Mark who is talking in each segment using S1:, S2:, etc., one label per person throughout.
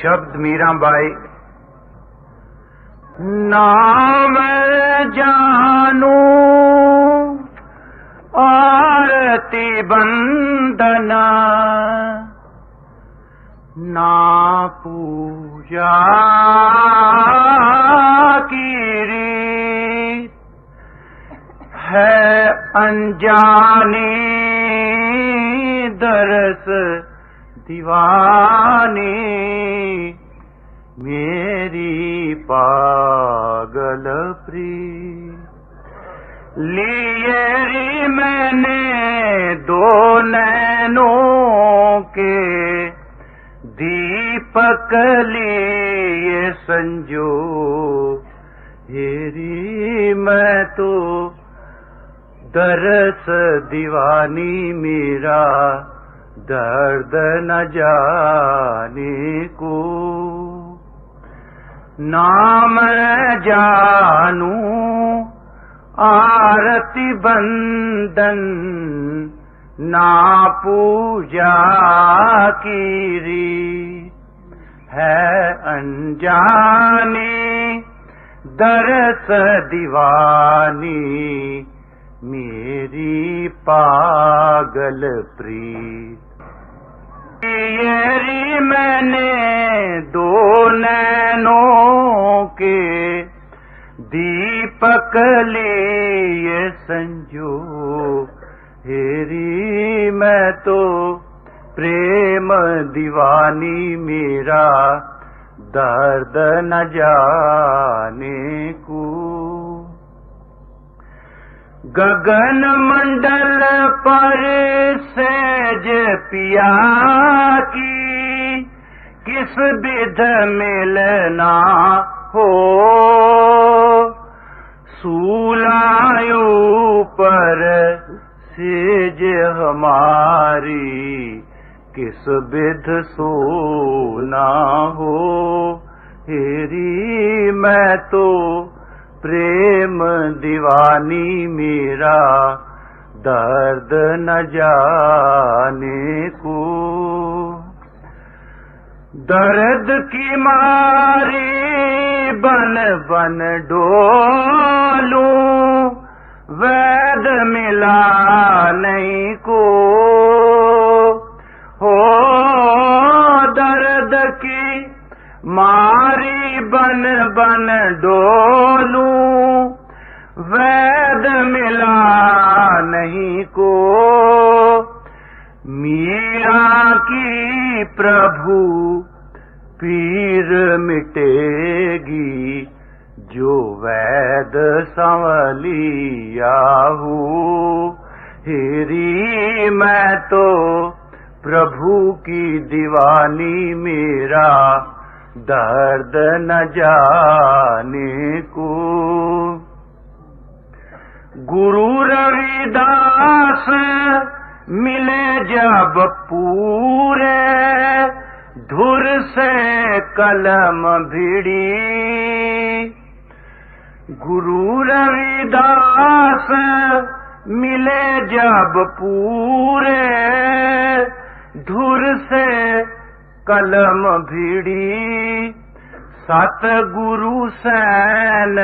S1: شبد میرا بائی نام جانو آرتی بندنا نا پوجا کی ریت ہے انجانی درس دیوانی میری پاگل پری لیے میں نے دو نینوں کے دیپک لیے سنجو ہیری میں تو درس دیوانی میرا درد نہ جانے کو نام جانوں آرتی بندن نا پوجا کی ریت ہے انجانی درس دیوانی میری پاگل پریت یہ میں نے دو نینوں کے دیپک لیے سنجو ہیری میں تو پریم دیوانی میرا درد نہ جانے کو گگن منڈل پر سیج پیا کی کس بدھ ملنا ہو سولایوں پر سیج ہماری کس بدھ سونا ہو ہیری میں تو پریم دیوانی میرا درد نہ جانے کو درد کی ماری بن بن ڈولوں وید ملا نہیں کو ہو درد کی ماری بن بن ڈولوں وید ملا نہیں کو میرا کی پربھو پیر مٹے گی جو وید سنولیا ہوں ہیری میں تو پربھو کی دیوانی میرا درد نہ جانے کو گرو روی داس ملے جب پورے دھر سے قلم بھیڑی گرو روی داس ملے جب پورے دھر سے قلم بھیڑی ست گرو سین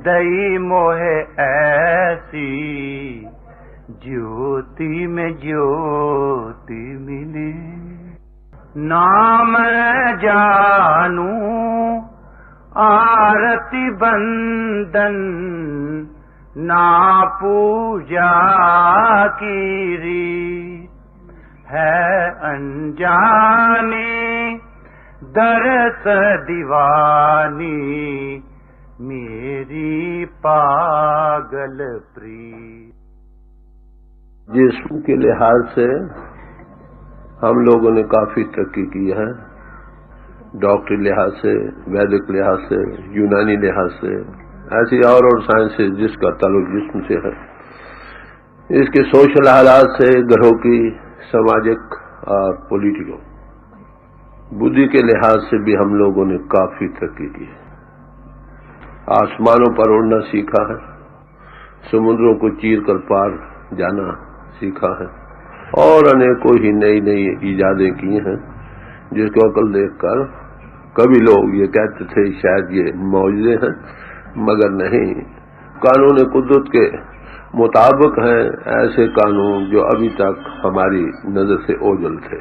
S1: دئی موہ ایسی جیوتی میں جیوتی ملی نام جانوں آرتی بندن نا پوجا کی ریت ہے انجانی درس دیوانی میری پاگل پری
S2: جسم کے لحاظ سے ہم لوگوں نے کافی ترقی کی ہے، ڈاکٹری لحاظ سے، ویدک لحاظ سے، یونانی لحاظ سے، ایسی اور سائنسز جس کا تعلق جسم سے ہے، اس کے سوشل حالات سے، گھروں کی، سماجک اور پولیٹیکل، بدھی کے لحاظ سے بھی ہم لوگوں نے کافی ترقی کی ہے۔ آسمانوں پر اڑنا سیکھا ہے، سمندروں کو چیر کر پار جانا سیکھا ہے، اور انیکوں ہی نئی نئی ایجادیں کی ہیں جس کو عقل دیکھ کر کبھی لوگ یہ کہتے تھے شاید یہ معجزے ہیں، مگر نہیں، قانون قدرت کے مطابق ہیں ایسے قانون جو ابھی تک ہماری نظر سے اوجھل تھے۔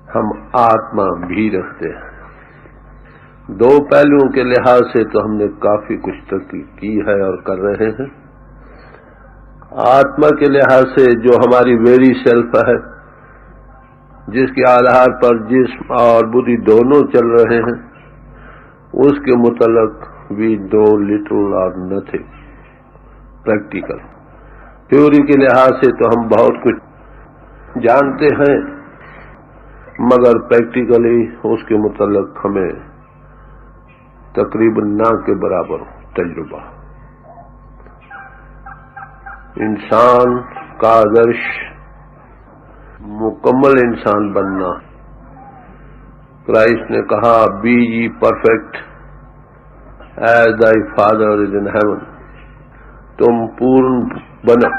S2: ہم آتما بھی رکھتے ہیں۔ دو پہلوؤں کے لحاظ سے تو ہم نے کافی کچھ تحقیق کی ہے اور کر رہے ہیں۔ آتما کے لحاظ سے جو ہماری ویری سیلف ہے، جس کے آدھار پر جسم اور بدھی دونوں چل رہے ہیں، اس کے متعلق وی نو لٹل اور نتھنگ پریکٹیکل۔ تھیوری کے لحاظ سے تو ہم بہت کچھ جانتے ہیں، مگر پریکٹیکلی اس کے متعلق ہمیں تقریباً نہ کے برابر تجربہ۔ انسان کا آدرش مکمل انسان بننا۔ کرائسٹ نے کہا be ye perfect as thy father is in heaven, تم پورن بنو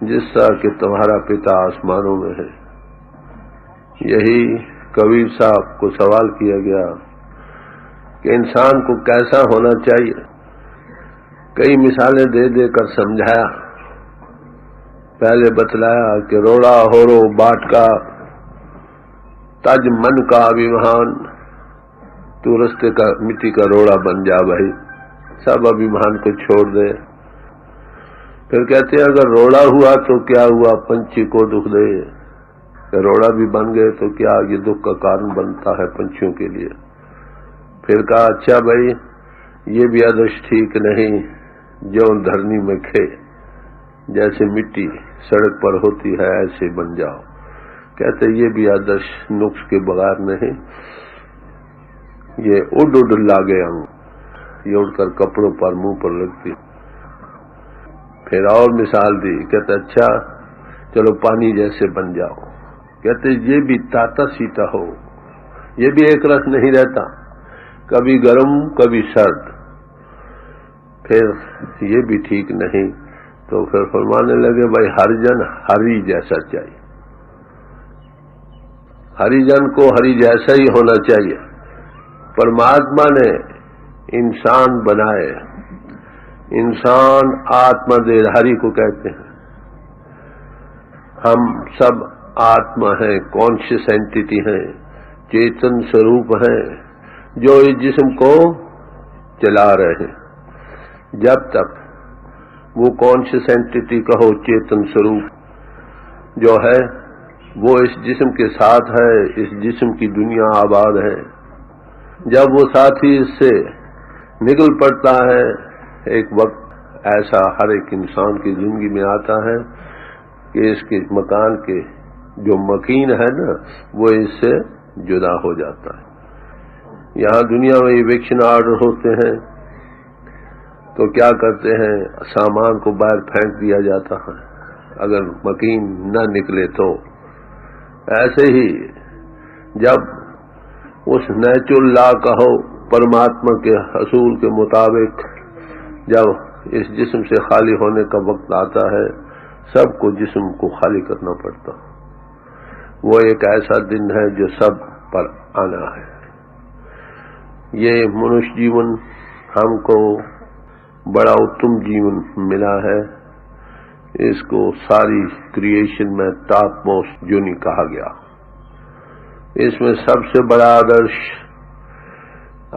S2: جس طرح کہ تمہارا پتا آسمانوں میں ہے۔ یہی کبیر صاحب کو سوال کیا گیا کہ انسان کو کیسا ہونا چاہیے، کئی مثالیں دے دے کر سمجھایا۔ پہلے بتلایا کہ روڑا ہو رو باٹ کا تج من کا ابھیمان، تو رستے کا مٹی کا روڑا بن جا بھائی، سب ابھیمان کو چھوڑ دے۔ پھر کہتے ہیں اگر روڑا ہوا تو کیا ہوا، پنچھی کو دکھ دے، کہ روڑا بھی بن گئے تو کیا یہ دکھ کا کارن بنتا ہے پنچھیوں کے لیے۔ پھر کہا اچھا بھائی یہ بھی آدرش ٹھیک نہیں، جو دھرنی میں کھے، جیسے مٹی سڑک پر ہوتی ہے ایسے بن جاؤ۔ کہتے یہ بھی آدرش نقص کے بغیر نہیں، یہ اڈ اڈ لاگے ہم، یہ اڑ کر کپڑوں پر منہ پر لگتی۔ پھر اور مثال دی، کہتے اچھا چلو پانی جیسے بن جاؤ۔ کہتے یہ بھی تاتا سیتا ہو، یہ بھی ایک رس نہیں رہتا، کبھی گرم کبھی سرد، پھر یہ بھی ٹھیک نہیں۔ تو پھر فرمانے لگے بھائی ہر جن ہری جیسا چاہیے، ہری جن کو ہری جیسا ہی ہونا چاہیے۔ پرماتما نے انسان بنائے، انسان آتما دے ہری کو کہتے ہیں۔ ہم سب آتما ہیں، کانشیس اینٹیٹی ہیں، چیتن سوروپ ہیں جو اس جسم کو چلا رہے ہیں۔ جب تک وہ کانشیس اینٹیٹی کہو چیتن سوروپ جو ہے وہ اس جسم کے ساتھ ہے، اس جسم کی دنیا آباد ہے، جب وہ ساتھی اس سے نکل پڑتا ہے، ایک وقت ایسا ہر ایک انسان کی زندگی میں آتا ہے کہ اس کے مکان کے جو مکین ہے نا وہ اس سے جدا ہو جاتا ہے۔ یہاں دنیا میں ایویکشن آرڈر ہوتے ہیں تو کیا کرتے ہیں، سامان کو باہر پھینک دیا جاتا ہے اگر مکین نہ نکلے تو۔ ایسے ہی جب اس نیچرل لا کا ہو پرماتما کے اصول کے مطابق جب اس جسم سے خالی ہونے کا وقت آتا ہے، سب کو جسم کو خالی کرنا پڑتا۔ وہ ایک ایسا دن ہے جو سب پر آنا ہے۔ یہ منش جیون ہم کو بڑا اتم جیون ملا ہے، اس کو ساری کریشن میں ٹاپ موسٹ جونی کہا گیا۔ اس میں سب سے بڑا آدرش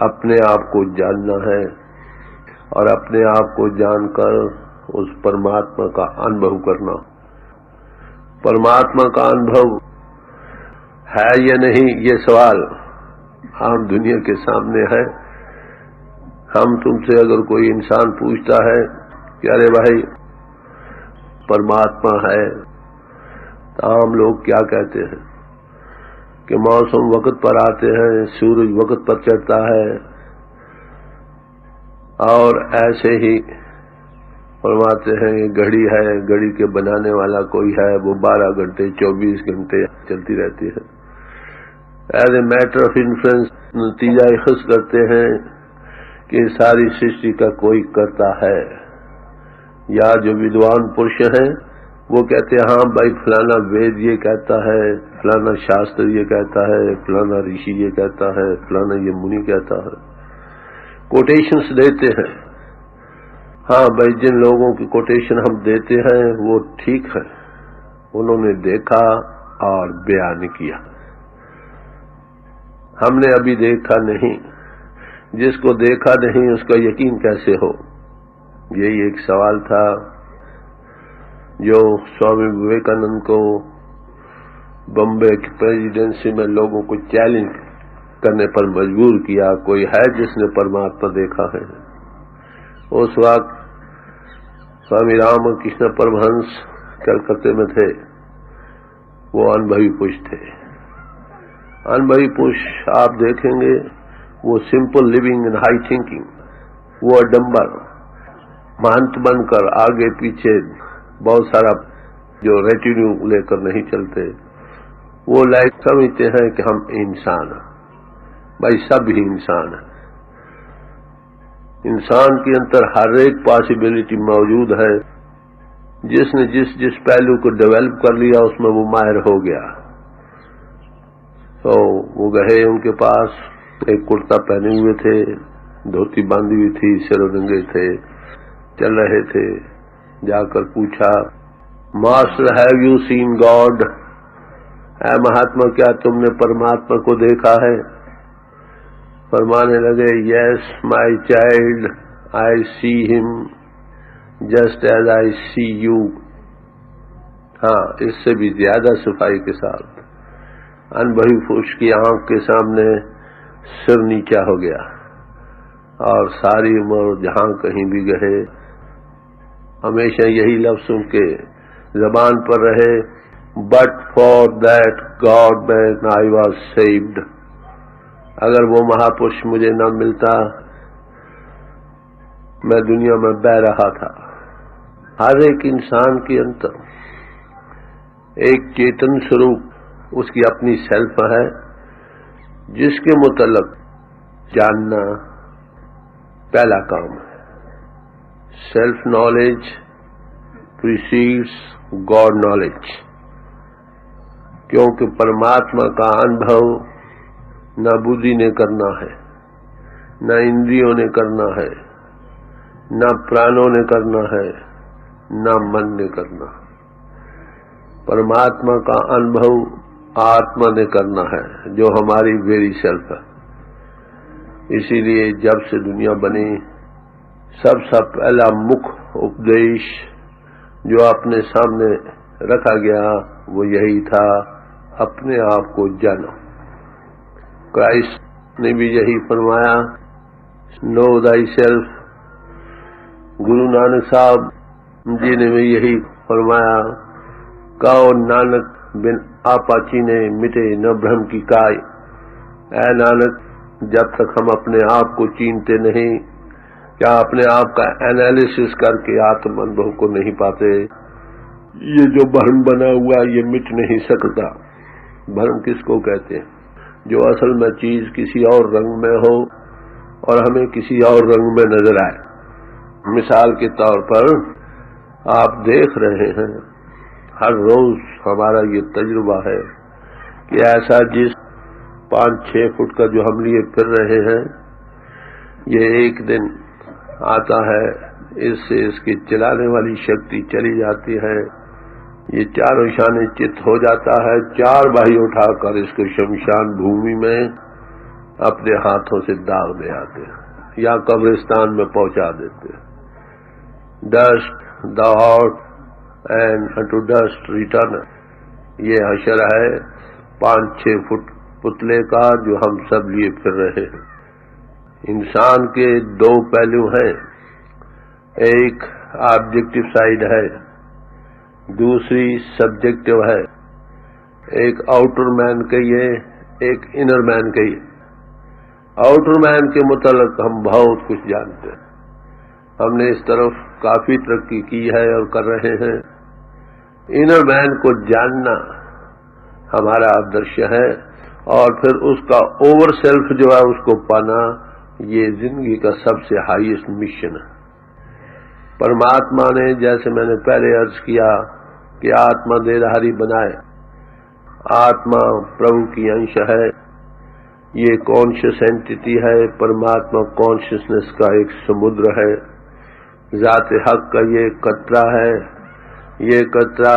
S2: اپنے آپ کو جاننا ہے، اور اپنے آپ کو جان کر اس پرماتما کا انبھو کرنا۔ پرماتما کا انبھو ہے یا نہیں یہ سوال عام دنیا کے سامنے ہے۔ ہم تم سے اگر کوئی انسان پوچھتا ہے کہ ارے بھائی پرماتما ہے، تو عام لوگ کیا کہتے ہیں کہ موسم وقت پر آتے ہیں، سورج وقت پر چڑھتا ہے، اور ایسے ہی فرماتے ہیں یہ گھڑی ہے، گھڑی کے بنانے والا کوئی ہے، وہ 12 گھنٹے 24 گھنٹے چلتی رہتی ہے۔ As a matter of inference نتیجہ اخذ کرتے ہیں کہ ساری سرشٹی کا کوئی کرتا ہے، یا جو ودوان پرش ہیں وہ کہتے ہیں ہاں بھائی فلانا وید یہ کہتا ہے، فلانا شاستر یہ کہتا ہے، فلانا رشی یہ کہتا ہے، فلانا یہ منی کہتا ہے، کوٹیشنز دیتے ہیں۔ ہاں بھائی جن لوگوں کی کوٹیشن ہم دیتے ہیں وہ ٹھیک ہے، انہوں نے دیکھا اور بیان کیا، ہم نے ابھی دیکھا نہیں۔ جس کو دیکھا نہیں اس کا یقین کیسے ہو؟ یہی ایک سوال تھا جو سوامی وویکانند کو بمبے کی پریزیڈنسی میں لوگوں کو چیلنج کرنے پر مجبور کیا، کوئی ہے جس نے پرماتما دیکھا ہے؟ اس وقت سوامی رام کرشن پرمہنس کلکتے میں تھے، وہ انبھوی پرش تھے۔ انبھوی پرش آپ دیکھیں گے وہ simple living and high thinking, وہ اڈمبر مہنت بن کر آگے پیچھے بہت سارا جو ریٹینیو لے کر نہیں چلتے، وہ لائق سمجھتے ہیں کہ ہم انسان ہیں۔ بھائی سب ہی انسان ہیں، انسان کے اندر ہر ایک پاسبلٹی موجود ہے، جس نے جس پہلو کو ڈیولپ کر لیا اس میں وہ ماہر ہو گیا۔ تو وہ گئے ان کے پاس، ایک کرتا پہنے ہوئے تھے، دھوتی باندھی ہوئی تھی، سر و ننگے تھے، چل رہے تھے۔ جا کر پوچھا master have you seen God, اے مہاتما کیا تم نے پرماتما کو دیکھا ہے؟ فرمانے لگے یس my child I see him just as I see you. ہاں اس سے بھی زیادہ صفائی کے ساتھ انبھوی پرش کی آنکھ کے سامنے سر نیچا ہو گیا، اور ساری عمر جہاں کہیں بھی گئے ہمیشہ یہی لفظ ان کے زبان پر رہے، but for that god man I was saved. اگر وہ مہاپرش مجھے نہ ملتا میں دنیا میں بہ رہا تھا۔ ہر ایک انسان کے اندر ایک چیتن سوروپ، اس کی اپنی سیلف ہے، جس کے متعلق جاننا پہلا کام ہے۔ سیلف نالج پریسیڈس گاڈ نالج، کیونکہ پرماتما کا انبھو نہ بدھی نے کرنا ہے، نہ اندریوں نے کرنا ہے، نہ پرانوں نے کرنا ہے، نہ من نے کرنا۔ پرماتما کا انبھو آتما نے کرنا ہے، جو ہماری ویری سیلف ہے۔ اسی لیے جب سے دنیا بنی سب سے پہلا مکھ اپدیش جو اپنے سامنے رکھا گیا وہ یہی تھا، اپنے آپ کو جانو۔ کرائسٹ نے بھی یہی فرمایا، نو تھائی سیلف۔ گرو نانک صاحب جی نے بھی یہی فرمایا، کہو نانک بن آپا چینے مٹے نہ برہم کی کائے۔ اے نانک جب تک ہم اپنے آپ کو چینتے نہیں، کیا اپنے آپ کا انالیسس کر کے آتم انبھو کو نہیں پاتے؟ یہ جو بھرم بنا ہوا یہ مٹ نہیں سکتا۔ بھرم کس کو کہتے ہیں؟ جو اصل میں چیز کسی اور رنگ میں ہو اور ہمیں کسی اور رنگ میں نظر آئے۔ مثال کے طور پر آپ دیکھ رہے ہیں، ہر روز ہمارا یہ تجربہ ہے کہ ایسا جس 5-6 فٹ کا جو ہم لیے پھر رہے ہیں، یہ ایک دن آتا ہے، اس سے اس کی چلانے والی شکتی چلی جاتی ہے، یہ چاروں شانے چت ہو جاتا ہے، 4 بھائی اٹھا کر اس کو شمشان بھومی میں اپنے ہاتھوں سے داغ دے آتے ہیں یا قبرستان میں پہنچا دیتے ہیں۔ Dust thou art and unto dust return، یہ حشر ہے 5-6 فٹ پتلے کا جو ہم سب لیے پھر رہے ہیں۔ انسان کے 2 پہلو ہیں، ایک آبجیکٹو سائیڈ ہے، دوسری سبجیکٹو ہے۔ ایک آؤٹر مین کہیے، ایک انر مین کہیے۔ آؤٹر مین کے متعلق ہم بہت کچھ جانتے ہیں، ہم نے اس طرف کافی ترقی کی ہے اور کر رہے ہیں۔ انر مین کو جاننا ہمارا آدرش ہے، اور پھر اس کا اوور سیلف جو ہے اس کو پانا، یہ زندگی کا سب سے ہائیسٹ مشن ہے۔ پرماتما نے، جیسے میں نے پہلے عرض کیا، کہ آتما دیہدھاری بنائے. آتما پربھو کی انش ہے، یہ کانشیس اینٹی ہے. پرماتما کانشیسنس کا ایک سمندر ہے. ذات حق کا یہ قطرہ ہے. یہ قطرہ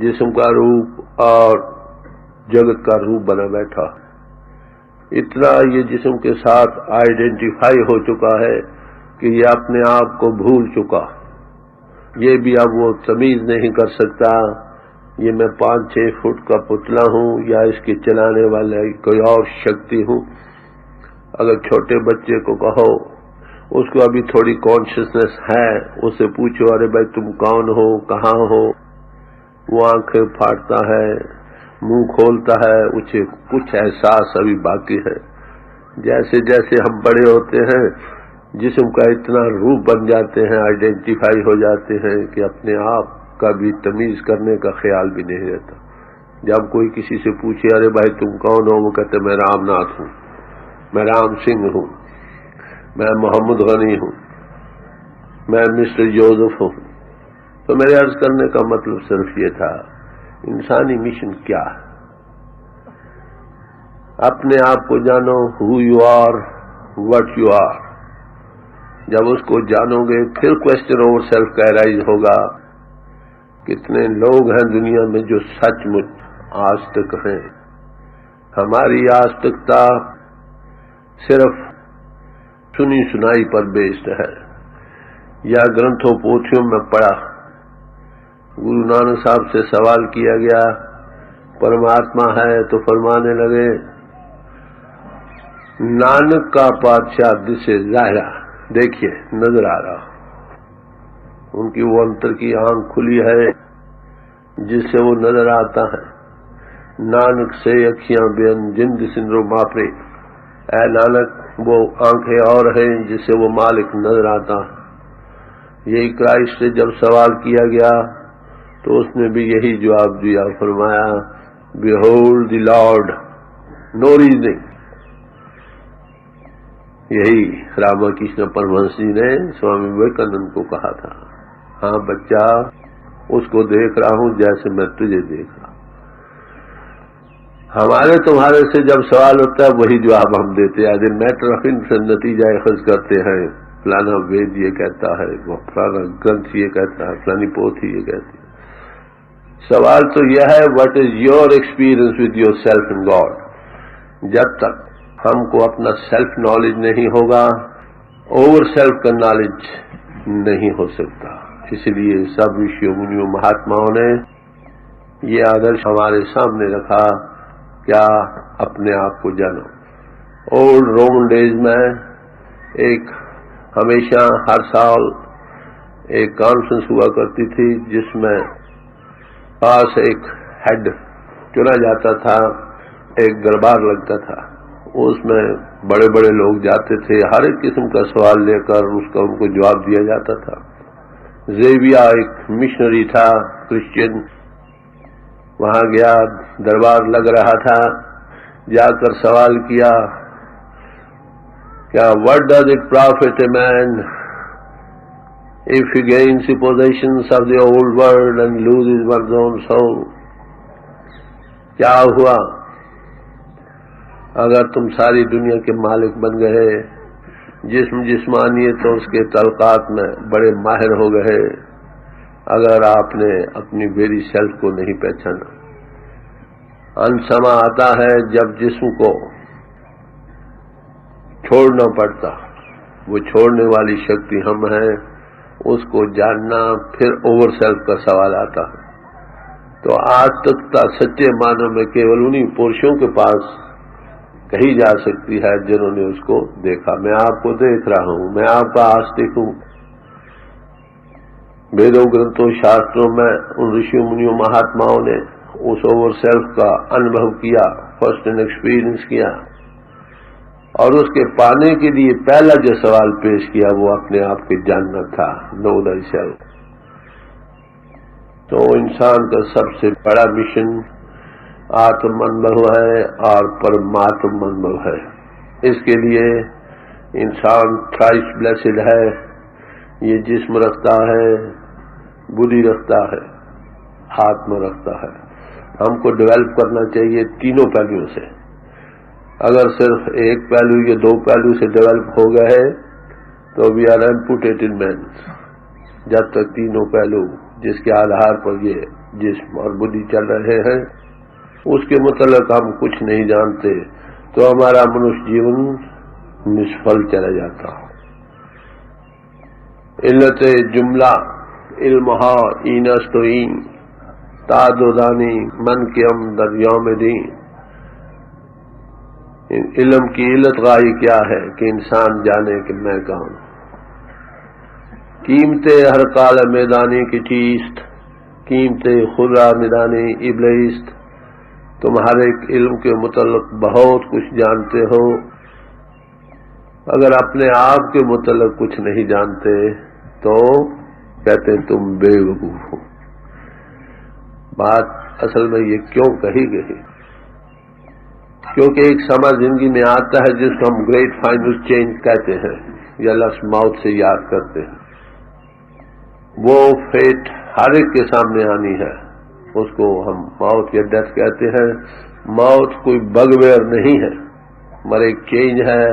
S2: جسم کا روپ اور جگت کا روپ بنا بیٹھا. اتنا یہ جسم کے ساتھ آئیڈینٹیفائی ہو چکا ہے کہ یہ اپنے آپ کو بھول چکا. یہ بھی اب وہ تمیز نہیں کر سکتا یہ میں 5-6 فٹ کا پتلا ہوں یا اس کے چلانے والے کوئی اور شکتی ہوں. اگر چھوٹے بچے کو کہو، اس کو ابھی تھوڑی کانشیسنس ہے، اسے پوچھو ارے بھائی تم کون ہو، کہاں ہو، وہ آنکھیں پھاڑتا ہے، منہ کھولتا ہے، اسے کچھ احساس ابھی باقی ہے. جیسے جیسے ہم بڑے ہوتے ہیں جسم کا اتنا روپ بن جاتے ہیں، آئیڈینٹیفائی ہو جاتے ہیں کہ اپنے آپ کا بھی تمیز کرنے کا خیال بھی نہیں رہتا. جب کوئی کسی سے پوچھے ارے بھائی تم کون ہو، وہ کہتے میں رام ناتھ ہوں، میں رام سنگھ ہوں، میں محمد غنی ہوں، میں مسٹر جوزف ہوں. تو میرے عرض کرنے کا مطلب صرف یہ تھا، انسانی مشن کیا ہے؟ اپنے آپ کو جانو، who you are, what you are. جب اس کو جانو گے پھر کوشچن اوور سیلف کا رائز ہوگا. کتنے لوگ ہیں دنیا میں جو سچ مچ آج تک ہیں. ہماری آج تکتا صرف سنی سنائی پر بیسڈ ہے یا گرنتھوں پوتھیوں میں پڑھا. گرو نانک صاحب سے سوال کیا گیا پرماتما ہے تو فرمانے لگے نانک کا پادشاہ دسے ظاہرہ، دیکھیے نظر آ رہا. ان کی وہ انتر کی آنکھ کھلی ہے جس سے وہ نظر آتا ہے. نانک سے اکھیاں بین جند سندرو ماپرے، اے نانک وہ آنکھیں اور ہیں جس سے وہ مالک نظر آتا. یہی کرائسٹ سے جب سوال کیا گیا تو اس نے بھی یہی جواب دیا، فرمایا بیہولڈ دی لارڈ، نو ریزننگ. یہی راما کرشن پرمہنس جی نے سوامی وویکانند کو کہا تھا، ہاں بچہ اس کو دیکھ رہا ہوں جیسے میں تجھے دیکھ رہا ہوں. ہمارے تمہارے سے جب سوال ہوتا ہے وہی جواب ہم دیتے ہیں. As a matter of inference نتیجہ اخذ کرتے ہیں، فلانا وید یہ کہتا ہے، وہ فلانا گرنتھ یہ کہتا ہے، فلانی پوتھی یہ کہتی ہے. سوال تو یہ ہے what is your experience with your self and God. جب تک ہم کو اپنا سیلف نالج نہیں ہوگا اوور سیلف کا نالج نہیں ہو سکتا. اس لیے سب رشیوں منیوں مہاتماؤں نے یہ آدرش ہمارے سامنے رکھا، کیا اپنے آپ کو جانو. اولڈ رومن ڈیز میں ایک ہمیشہ ہر سال ایک کانفرنس ہوا کرتی تھی جس میں پاس ایک ہیڈ چنا جاتا تھا، ایک دربار لگتا تھا. اس میں بڑے بڑے لوگ جاتے تھے، ہر ایک قسم کا سوال لے کر اس کا ان کو جواب دیا جاتا تھا. زیویا ایک مشنری تھا کرسچین، وہاں گیا، دربار لگ رہا تھا، جا کر سوال کیا کیا what does it profit a man if he gains the possessions of the old world and loses one's own soul. کیا ہوا اگر تم ساری دنیا کے مالک بن گئے، جسمانیت اور اس کے تعلقات میں بڑے ماہر ہو گئے، اگر آپ نے اپنی ویری سیلف کو نہیں پہچانا. انسما آتا ہے جب جسم کو چھوڑنا پڑتا، وہ چھوڑنے والی شکتی ہم ہیں، اس کو جاننا پھر اوور سیلف کا سوال آتا ہے. تو آج تک سچے معنوں میں کیول انہی پورشوں کے پاس کہی جا سکتی ہے جنہوں نے اس کو دیکھا. میں آپ کو دیکھ رہا ہوں، میں آپ کا آستک ہوں. ویدوں گرنتھوں شاستروں میں ان رشیوں منیوں مہاتماؤں نے اس اوور سیلف کا انبھو کیا، فرسٹ اینڈ ایکسپیرئنس کیا، اور اس کے پانے کے لیے پہلا جو سوال پیش کیا وہ اپنے آپ کے جاننا تھا، نو تھائی سیلف. تو انسان کا سب سے بڑا مشن آتم انبھو ہے اور پرماتم انبھو ہے. اس کے لیے انسان تھرائس بلیسڈ ہے یہ جسم رکھتا ہے، بدھی رکھتا ہے، آتما رکھتا ہے. ہم کو ڈیولپ کرنا چاہیے تینوں پہلوؤں سے. اگر صرف ایک پہلو یا دو پہلو سے ڈیولپ ہو گئے تو وی آر ایمپوٹیٹڈ مین. جب تک تینوں پہلو جس کے آدھار پر یہ جسم اور بدھی چل رہے ہیں اس کے متعلق ہم کچھ نہیں جانتے تو ہمارا منش جیون نسفل چلا جاتا. علت جملہ علمہا اینستوئین تادودانی من کے ام در یوم دین. علم کی علت غائی کیا ہے کہ انسان جانے کہ میں کون. قیمتے ہر کال میدانی کی چیست، قیمتے خدا میدانی ابلیست. تم ہر ایک علم کے متعلق بہت کچھ جانتے ہو، اگر اپنے آپ کے متعلق کچھ نہیں جانتے تو کہتے تم بے وقوف ہو. بات اصل میں یہ کیوں کہی گئی؟ کیونکہ ایک سمے زندگی میں آتا ہے جس کو ہم گریٹ فائنل چینج کہتے ہیں یا لفظ موت سے یاد کرتے ہیں. وہ فیٹ ہر ایک کے سامنے آنی ہے، اس کو ہم موت یا ڈیتھ کہتے ہیں. موت کوئی بغیر نہیں ہے مگر ایک چینج ہے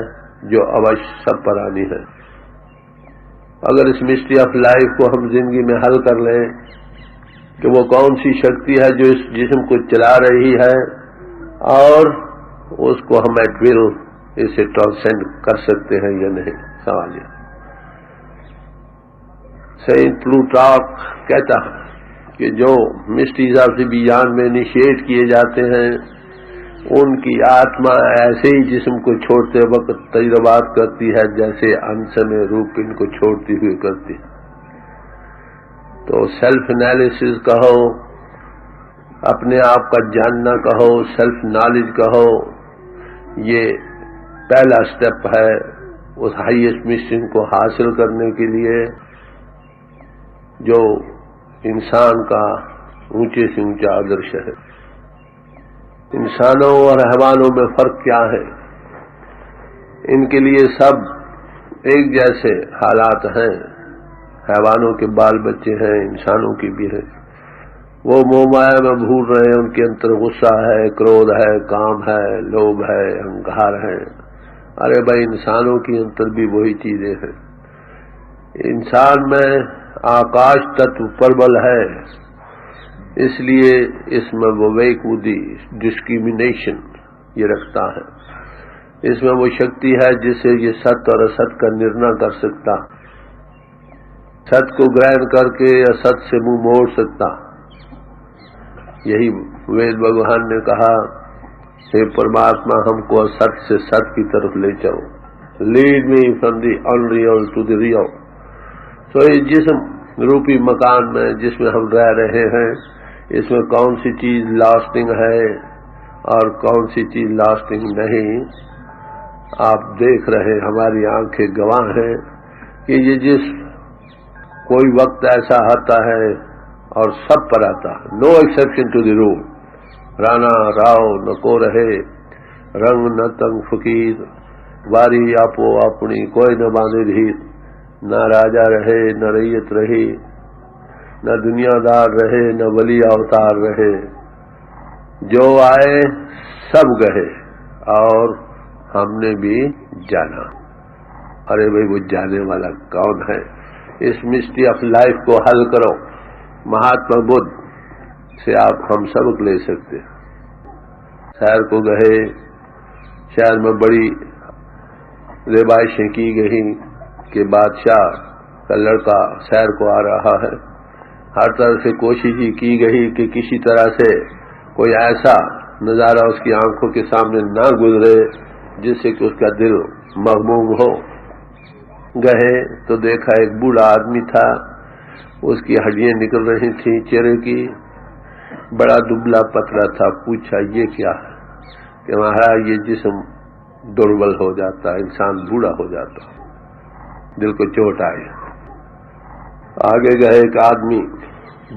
S2: جو اوش سب پر آنی ہے. اگر اس مسٹری آف لائف کو ہم زندگی میں حل کر لیں کہ وہ کون سی شکتی ہے جو اس جسم کو چلا رہی ہے اور اس کو ہم ایٹ ول اسے ٹرانسینڈ کر سکتے ہیں یا نہیں. سوال یہ سینٹ پلوٹارک کہتا ہے کہ جو مسٹریز آف دی بیان میں انیشیٹ کیے جاتے ہیں ان کی آتما ایسے ہی جسم کو چھوڑتے وقت تجربات کرتی ہے جیسے انس میں روح ان کو چھوڑتی ہوئی کرتی ہے. تو سیلف انالیسس کہو، اپنے آپ کا جاننا کہو، سیلف نالج کہو، یہ پہلا سٹیپ ہے اس ہائیسٹ مشن کو حاصل کرنے کے لیے جو انسان کا اونچے سے اونچا آدرش ہے. انسانوں اور حیوانوں میں فرق کیا ہے؟ ان کے لیے سب ایک جیسے حالات ہیں. حیوانوں کے بال بچے ہیں، انسانوں کی بھی ہیں. وہ موہ مایا میں بھول رہے ہیں، ان کے اندر غصہ ہے، کرودھ ہے، کام ہے، لوبھ ہے، اہنکار ہے. ارے بھائی انسانوں کی اندر بھی وہی چیزیں ہیں. انسان میں آکاش تتو پربل ہے، اس لیے اس میں وہ ویکودی ڈسکریمنیشن یہ رکھتا ہے. اس میں وہ شکتی ہے جس سے یہ ست اور است کا نرنا کر سکتا، ست کو گرہن کر کے است سے منہ موڑ سکتا. یہی وید بھگوان نے کہا کہ پرماتما ہم کو است سے ست کی طرف لے چلو، lead me from the unreal to the real. تو اس جسم روپی مکان میں جس میں ہم رہ رہے ہیں اس میں کون سی چیز لاسٹنگ ہے اور کون سی چیز لاسٹنگ نہیں آپ دیکھ رہے، ہماری آنکھیں گواہ ہیں کہ یہ جسم کوئی وقت ایسا آتا ہے اور سب پر آتا ہے. No exception to the rule. رانا راؤ نہ کو رہے، رنگ نہ تنگ فقیر، واری آپو اپنی کوئی نہ باندھے دھیر. نہ راجا رہے نہ ریت رہی، نہ دنیا دار رہے نہ ولی اوتار رہے. جو آئے سب گئے اور ہم نے بھی جانا. ارے بھائی وہ جانے والا کون ہے؟ اس مسٹری آف لائف کو حل کرو. مہاتما بدھ سے آپ ہم سبق لے سکتے. شہر کو گئے، شہر میں بڑی روایتیں کی گئی کہ بادشاہ کا لڑکا شہر کو آ رہا ہے. ہر طرح سے کوشش ہی کی گئی کہ کسی طرح سے کوئی ایسا نظارہ اس کی آنکھوں کے سامنے نہ گزرے جس سے کہ اس کا دل مغموم ہو. گئے تو دیکھا ایک بوڑھا آدمی تھا، اس کی ہڈیاں نکل رہی تھیں چہرے کی، بڑا دبلا پتلا تھا. پوچھا یہ کیا ہے؟ کہ مہاراج یہ جسم دربل ہو جاتا، انسان بوڑھا ہو جاتا. دل کو چوٹ آئی. آگے گئے ایک آدمی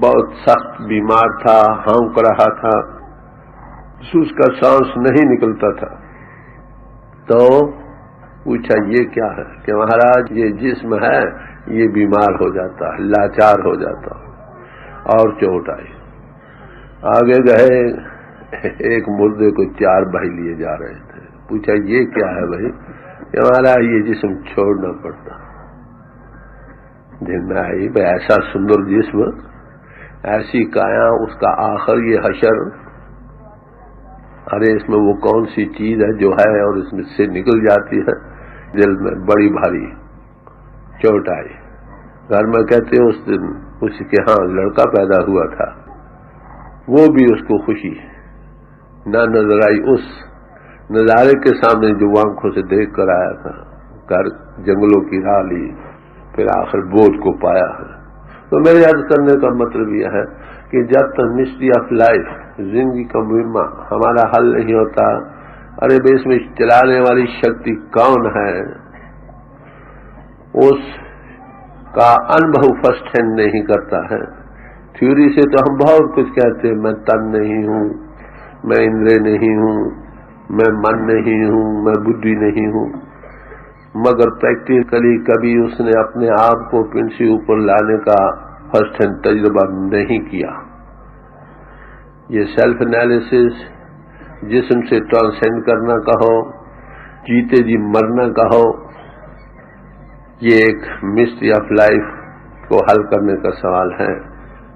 S2: بہت سخت بیمار تھا، ہانک رہا تھا، اس کا سانس نہیں نکلتا تھا. تو پوچھا یہ کیا ہے؟ کہ مہاراج یہ جسم ہے یہ بیمار ہو جاتا ہے، لاچار ہو جاتا ہے، اور چوٹ آئی۔ آگے گئے، ایک مردے کو 4 بھائی لیے جا رہے تھے۔ پوچھا یہ کیا ہے بھائی؟ کہ ہمارا یہ جسم چھوڑنا پڑتا۔ دن میں آئی بھائی ایسا سندر جسم، ایسی کایا، اس کا آخر یہ حشر، ارے اس میں وہ کون سی چیز ہے جو ہے اور اس میں سے نکل جاتی ہے۔ دل میں بڑی بھاری چوٹ آئی۔ گھر میں کہتے اس دن اس کے ہاں لڑکا پیدا ہوا تھا، وہ بھی اس کو خوشی نہ نظر آئی اس نظارے کے سامنے جو آنکھوں سے دیکھ کر آیا تھا۔ گھر جنگلوں کی راہ لی، پھر آخر بوجھ کو پایا ہے۔ تو میرے عرض کرنے کا مطلب یہ ہے کہ جب تک مسٹری آف لائف، زندگی کا مہمہ ہمارا حل نہیں ہوتا، ارے بھائی اس میں چلانے والی شکتی کون ہے، اس کا انبھو فرسٹ ہینڈ نہیں کرتا ہے۔ تھیوری سے تو ہم بہت کچھ کہتے ہیں، میں تن نہیں ہوں، میں اندرے نہیں ہوں، میں من نہیں ہوں، میں بدھی نہیں ہوں، مگر پریکٹیکلی کبھی اس نے اپنے آپ کو پن سے اوپر لانے کا فرسٹ ہینڈ تجربہ نہیں کیا۔ یہ سیلف انالیسس، جسم سے ٹرانسینڈ کرنا کہو، جیتے جی مرنا کہو، یہ ایک مسٹری آف لائف کو حل کرنے کا سوال ہے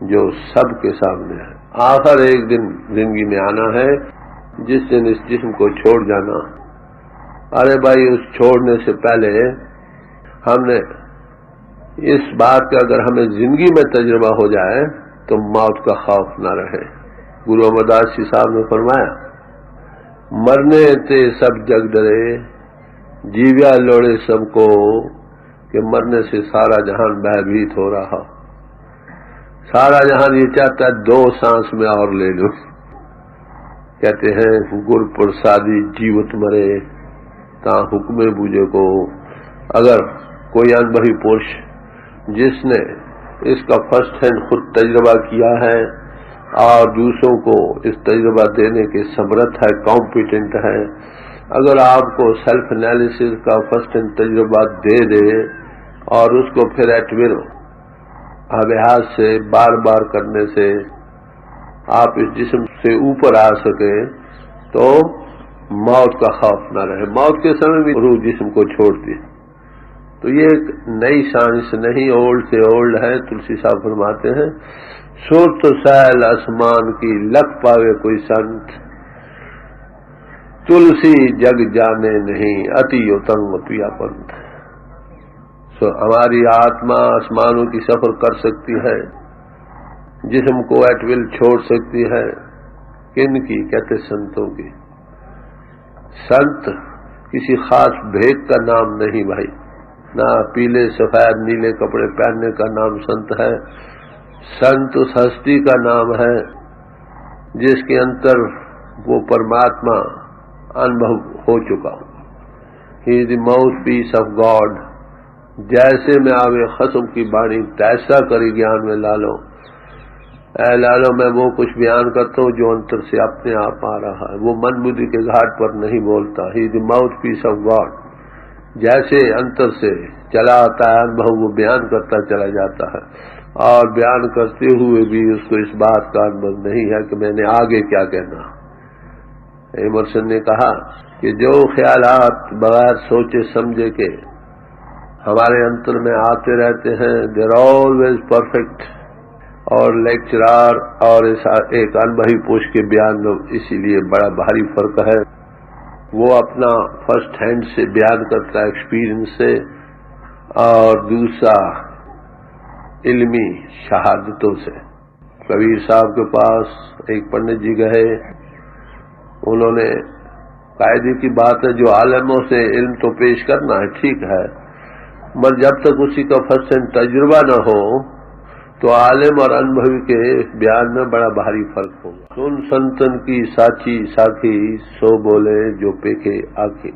S2: جو سب کے سامنے ہے۔ آخر ایک دن زندگی میں آنا ہے جس دن اس جسم کو چھوڑ جانا۔ ارے بھائی اس چھوڑنے سے پہلے ہم نے اس بات کا اگر ہمیں زندگی میں تجربہ ہو جائے تو موت کا خوف نہ رہے۔ گرو امر داس جی صاحب نے فرمایا، مرنے تے سب جگ ڈرے، جیویا لوڑے سب کو، کہ مرنے سے سارا جہان بھیبھیت ہو رہا۔ سارا جہان یہ چاہتا ہے 2 سانس میں اور لے لوں۔ کہتے ہیں گر پرسادی جیوت مرے تا حکم بوجھے کو۔ اگر کوئی انبھوی پرش جس نے اس کا فرسٹ ہینڈ خود تجربہ کیا ہے اور دوسروں کو اس تجربہ دینے کے سمرتھ ہے، کمپیٹنٹ ہے، اگر آپ کو سیلف انالیسس کا فرسٹ ہینڈ تجربہ دے دے اور اس کو پھر ایٹ ول ابحاث سے بار بار کرنے سے آپ اس جسم سے اوپر آ سکے تو موت کا خوف نہ رہے۔ موت کے سمے بھی روح جسم کو چھوڑتی ہے۔ تو یہ ایک نئی سائنس نہیں، اولڈ سے اولڈ ہے۔ تلسی صاحب فرماتے ہیں، سرت سیل آسمان کی لکھ پاوے کوئی سنت، تلسی جگ جانے نہیں اتی اتنگ پیا پنت۔ ہماری آتما آسمانوں کی سفر کر سکتی ہے، جسم کو ایٹ ول چھوڑ سکتی ہے۔ کن کی؟ کہتے سنتوں کی۔ سنت کسی خاص بھیک کا نام نہیں بھائی، نہ پیلے سفید نیلے کپڑے پہننے کا نام سنت ہے۔ سنت اس ہستی کا نام ہے جس کے اندر وہ پرماتما انبھو ہو چکا۔ ہی از دی ماؤتھ پیس آف گاڈ۔ جیسے میں آوے خصم کی بانی تیسا کری گیان میں لالو۔ اے لالو میں وہ کچھ بیان کرتا ہوں جو انتر سے اپنے آپ آ رہا ہے، وہ من بدھی کے گھاٹ پر نہیں بولتا۔ ہی از دی ماؤتھ پیس آف گاڈ۔ جیسے انتر سے چلا آتا ہے انبھو، وہ بیان کرتا چلا جاتا ہے، اور بیان کرتے ہوئے بھی اس کو اس بات کا انبھو نہیں ہے کہ میں نے آگے کیا کہنا۔ ایمرسن نے کہا کہ جو خیالات بغیر سوچے سمجھے کے ہمارے انتر میں آتے رہتے ہیں، دیر آلویز پرفیکٹ، اور لیکچرار اور ایک انبھوی پوش کے بیان میں اسی لیے بڑا بھاری فرق ہے۔ وہ اپنا فرسٹ ہینڈ سے بیان کرتا ہے، ایکسپیرئنس سے، اور دوسرا علمی شہادتوں سے۔ کبیر صاحب کے پاس ایک پنڈت جی گئے، انہوں نے قاعدے کی بات ہے جو عالموں سے علم تو پیش کرنا ہے، ٹھیک ہے، مگر جب تک اسی کا فرسٹ ہینڈ تجربہ نہ ہو تو عالم اور انبھوی کے بیان میں بڑا بھاری فرق ہوگا۔ سن سنتن کی ساچی ساکھی، سو بولے جو پیکھے آنکھیں۔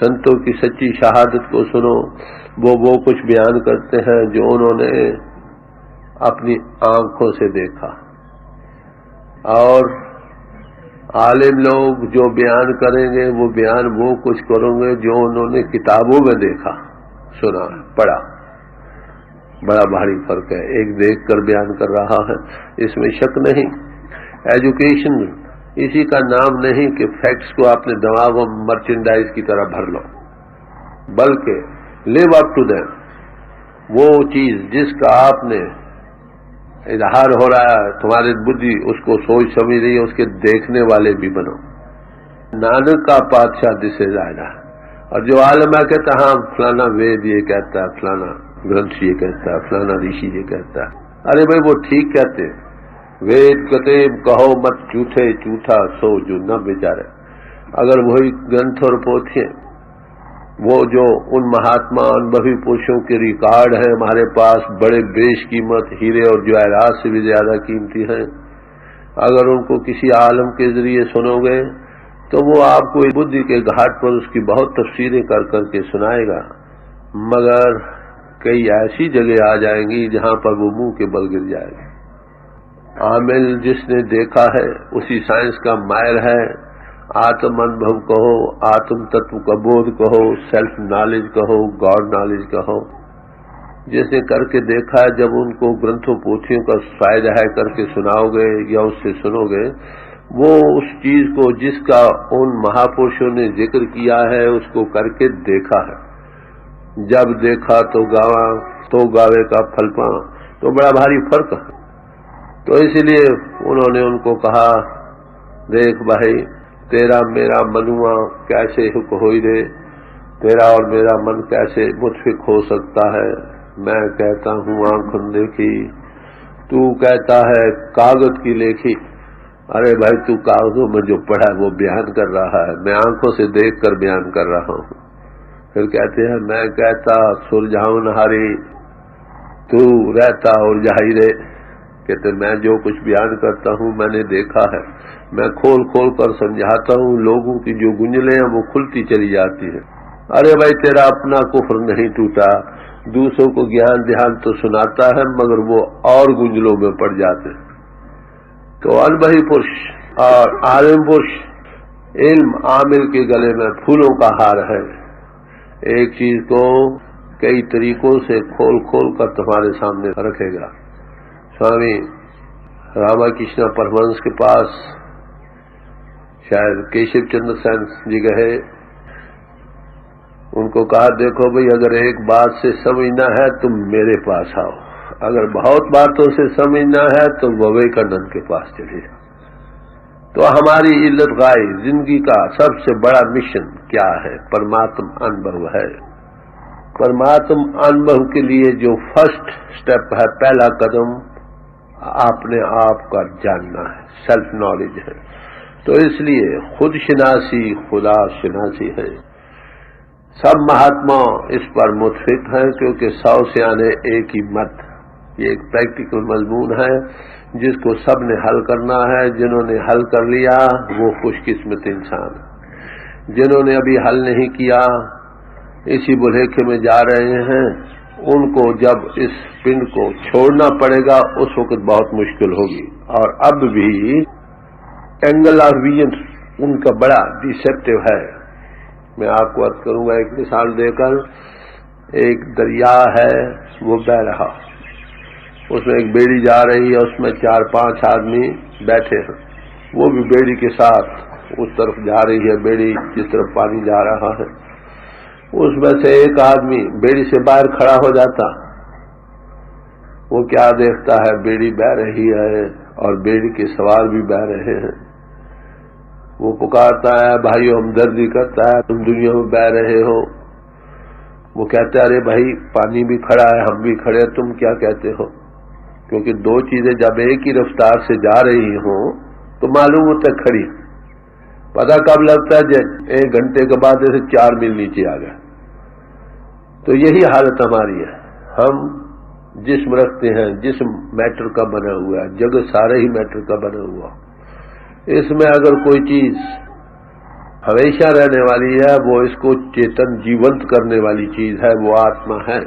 S2: سنتوں کی سچی شہادت کو سنو، وہ کچھ بیان کرتے ہیں جو انہوں نے اپنی آنکھوں سے دیکھا، اور عالم لوگ جو بیان کریں گے وہ بیان وہ کچھ کریں گے جو انہوں نے کتابوں میں دیکھا، سنا، پڑھا۔ بڑا بھاری فرق ہے. ایک دیکھ کر بیان کر رہا ہے، اس میں شک نہیں. ایجوکیشن اسی کا نام نہیں کہ فیکٹس کو اپنے دماغوں میں مرچنڈائز کی طرح بھر لو، بلکہ لیو اپ ٹو دیم. وہ چیز جس کا آپ نے اظہار ہو رہا ہے، تمہاری بدھی اس کو سوچ سمجھ رہی ہے، اس کے دیکھنے والے بھی بنو. نانک کا پادشاہ دسے جائے. اور جو عالم ہے کہتا ہاں فلانا وید یہ کہتا ہے، فلانا گرنتھ یہ کہتا ہے، فلانا رشی یہ کہتا ہے. ارے بھائی وہ ٹھیک کہتے ہیں. وید کتب کہو مت جھوٹے، جھوٹا سو جو نہ بیچارے. اگر وہی گرنتھ اور پوتھیاں وہ جو ان مہاتما انبھوی پروشوں کے ریکارڈ ہیں ہمارے پاس، بڑے بیش قیمت ہیرے اور جواہرات سے بھی زیادہ قیمتی ہیں، اگر ان کو کسی عالم کے ذریعے سنو گے تو وہ آپ کو بدھی کے گھاٹ پر اس کی بہت تفسیریں کر کر کے سنائے گا، مگر کئی ایسی جگہ آ جائیں گی جہاں پر وہ منہ کے بل گر جائے گا. عامل جس نے دیکھا ہے اسی سائنس کا ماہر ہے. آتم انبھو کہو، آتم تتو کا بودھ کہو، سیلف نالج کہو، گاڈ نالج کہو. جس نے کر کے دیکھا ہے، جب ان کو گرنتھوں پوتھیوں کا فائدہ ہے کر کے سناؤ گے یا اس سے سنو گے، وہ اس چیز کو جس کا ان مہاپرشوں نے ذکر کیا ہے اس کو کر کے دیکھا ہے. جب دیکھا تو گاواں تو گاوے کا پھل پاں، تو بڑا بھاری فرق ہے. تو اس لیے انہوں نے ان کو کہا دیکھ بھائی تیرا میرا منوا کیسے حق ہوئی دے، تیرا اور میرا من کیسے متفق ہو سکتا ہے. میں کہتا ہوں آنکھ دیکھی، تو کہتا ہے کاغذ کی لیکھی. ارے بھائی تو کاغذوں میں جو پڑھا ہے وہ بیان کر رہا ہے، میں آنکھوں سے دیکھ کر بیان کر رہا ہوں. پھر کہتے ہیں میں کہتا سلجھاؤں نہاری، تو رہتا اور جاہی رے. کہتے میں جو کچھ بیان کرتا ہوں میں نے دیکھا ہے، میں کھول کھول کر سمجھاتا ہوں، لوگوں کی جو گنجلیں ہیں وہ کھلتی چلی جاتی ہیں. ارے بھائی تیرا اپنا کفر نہیں ٹوٹا، دوسروں کو گیان دھیان تو سناتا ہے مگر وہ اور گنجلوں میں پڑ جاتے ہیں. تو انبھوی پرش اور عالم پرش، علم عامل کے گلے میں پھولوں کا ہار ہے. ایک چیز کو کئی طریقوں سے کھول کھول کر تمہارے سامنے رکھے گا. سوامی راما کرشنا پرمہنس کے پاس شاید کیشو چندر سین جی گئے، ان کو کہا دیکھو بھئی اگر ایک بات سے سمجھنا ہے تم میرے پاس آؤ، اگر بہت باتوں سے سمجھنا ہے تو وویکانند کے پاس چلے جاؤ. تو ہماری علت غائی زندگی کا سب سے بڑا مشن کیا ہے؟ پرماتم انبھو ہے. پرماتم انبھو کے لیے جو فرسٹ سٹیپ ہے، پہلا قدم اپنے آپ کا جاننا ہے، سیلف نالج ہے. تو اس لیے خود شناسی خدا شناسی ہے. سب مہاتما اس پر متفق ہیں کیونکہ 100 سیانے ایک ہی مت. یہ ایک پریکٹیکل مضمون ہے جس کو سب نے حل کرنا ہے. جنہوں نے حل کر لیا وہ خوش قسمت انسان ہیں. جنہوں نے ابھی حل نہیں کیا اسی بھلیکے میں جا رہے ہیں، ان کو جب اس پنڈ کو چھوڑنا پڑے گا اس وقت بہت مشکل ہوگی. اور اب بھی اینگل آف ویژن ان کا بڑا ڈیسیپٹیو ہے. میں آپ کو عرض کروں گا ایک مثال دے کر. ایک دریا ہے وہ بہہ رہا، اس میں ایک بیڑی جا رہی ہے، اس میں 4-5 آدمی بیٹھے ہیں. وہ بھی بیڑی کے ساتھ اس طرف جا رہی ہے، بیڑی جس طرف پانی جا رہا ہے. اس میں سے ایک آدمی بیڑی سے باہر کھڑا ہو جاتا. وہ کیا دیکھتا ہے؟ بیڑی بہہ رہی ہے اور بیڑی کے سوار بھی بہہ رہے ہیں. وہ پکارتا ہے بھائیو ہمدردی کرتا ہے، تم دنیا میں بہہ رہے ہو. وہ کہتا ہے ارے بھائی پانی بھی کھڑا ہے ہم بھی کھڑے ہیں، تم کیا کہتے ہو؟ کیونکہ دو چیزیں جب ایک ہی رفتار سے جا رہی ہوں تو معلوم ہوتا ہے کھڑی. پتہ کب لگتا ہے جب 1 گھنٹے کے بعد ایسے 4 میل نیچے آ گئے. تو یہی حالت ہماری ہے. ہم جسم رکھتے ہیں، جسم میٹر کا بنا ہوا ہے، جگت سارے ہی میٹر کا بنا ہوا. اس میں اگر کوئی چیز ہمیشہ رہنے والی ہے وہ اس کو چیتن جیونت کرنے والی چیز ہے، وہ آتما ہے،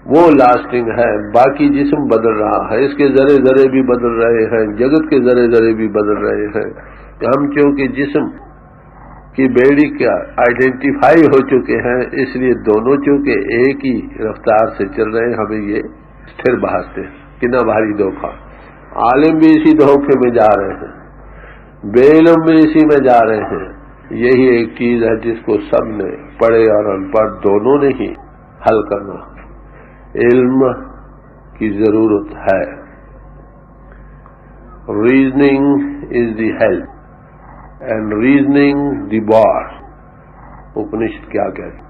S2: وہ لاسٹنگ ہے. باقی جسم بدل رہا ہے، اس کے ذرے ذرے بھی بدل رہے ہیں، جگت کے ذرے ذرے بھی بدل رہے ہیں. ہم چونکہ جسم کہ بیڑی کا آئیڈینٹیفائی ہو چکے ہیں، اس لیے دونوں چونکہ ایک ہی رفتار سے چل رہے ہیں، ہمیں یہ استھر بہاتے ہیں۔ کتنا بھاری دھوکہ! عالم بھی اسی دھوکے میں جا رہے ہیں، بے علم بھی اسی میں جا رہے ہیں۔ یہی ایک چیز ہے جس کو سب نے، پڑھے اور ان پڑھ دونوں نے ہی حل کرنا۔ علم کی ضرورت ہے۔ Reasoning is the help and reasoning the bar. Upanishad کیا کہتے ہیں؟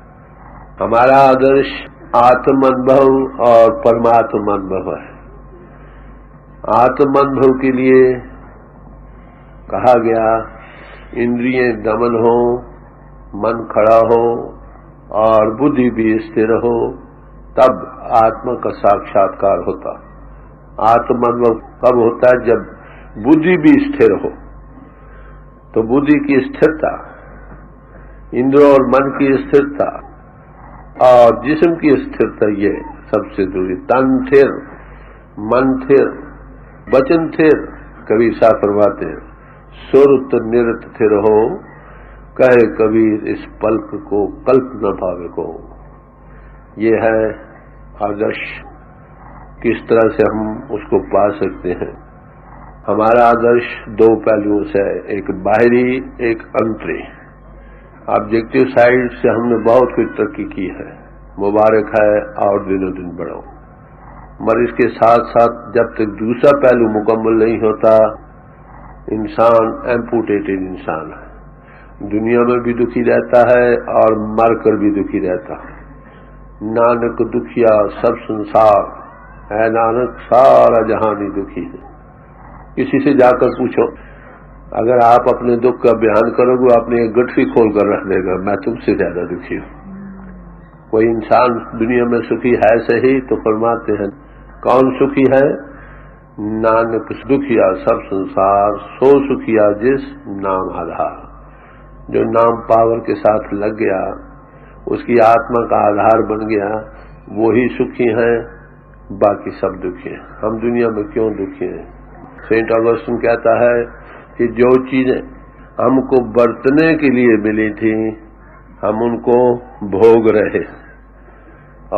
S2: ہمارا آدرش آتم انبھو اور پرماتم انبھو ہے۔ آتم انبھو کے لیے کہا گیا اندریاں دمن ہو، من کھڑا ہو اور بدھی بھی استھر ہو، تب آتما کا ساکشاتکار ہوتا۔ آتم انبھو کب ہوتا ہے؟ جب بدھی بھی استھر ہو۔ تو بدھی کی استھرتا، اندروں اور من کی استھرتا اور جسم کی استھرتا، یہ سب سے ضروری۔ تن تھر، من تھر، بچن تھر، کبیر صاحب فرماتے ہیں سرت نرت تھر ہو، کہے کبیر اس پلک کو کلپ نہ پاوے کو۔ یہ ہے آدرش، کس طرح سے ہم اس کو پا سکتے ہیں۔ ہمارا آدرش دو پہلوؤں سے ہے، ایک باہری، ایک انتری۔ آبجیکٹو سائڈ سے ہم نے بہت کچھ ترقی کی ہے، مبارک ہے، اور دنوں دن بڑھو۔ مگر اس کے ساتھ ساتھ جب تک دوسرا پہلو مکمل نہیں ہوتا، انسان ایمپوٹیٹڈ انسان ہے، دنیا میں بھی دکھی رہتا ہے اور مر کر بھی دکھی رہتا ہے۔ نانک دکھیا سب سنسار، اے نانک سارا جہان ہی دکھی ہے۔ کسی سے جا کر پوچھو، اگر آپ اپنے دکھ کا بیان کرو گے اپنے ایک گٹھی کھول کر رکھ دے گا، میں تم سے زیادہ دکھی ہوں۔ کوئی انسان دنیا میں سکھی ہے صحیح؟ تو فرماتے ہیں کون سکھی ہے؟ نانک دکھیا سب سنسار، سو سکھیا جس نام آدھار۔ جو نام پاور کے ساتھ لگ گیا، اس کی آتما کا آدھار بن گیا، وہی سکھی ہیں، باقی سب دکھی ہیں۔ ہم دنیا میں کیوں دکھی ہیں؟ سینٹ آگسٹن کہتا ہے کہ جو چیزیں ہم کو برتنے کے لیے ملی تھیں، ہم ان کو بھوگ رہے،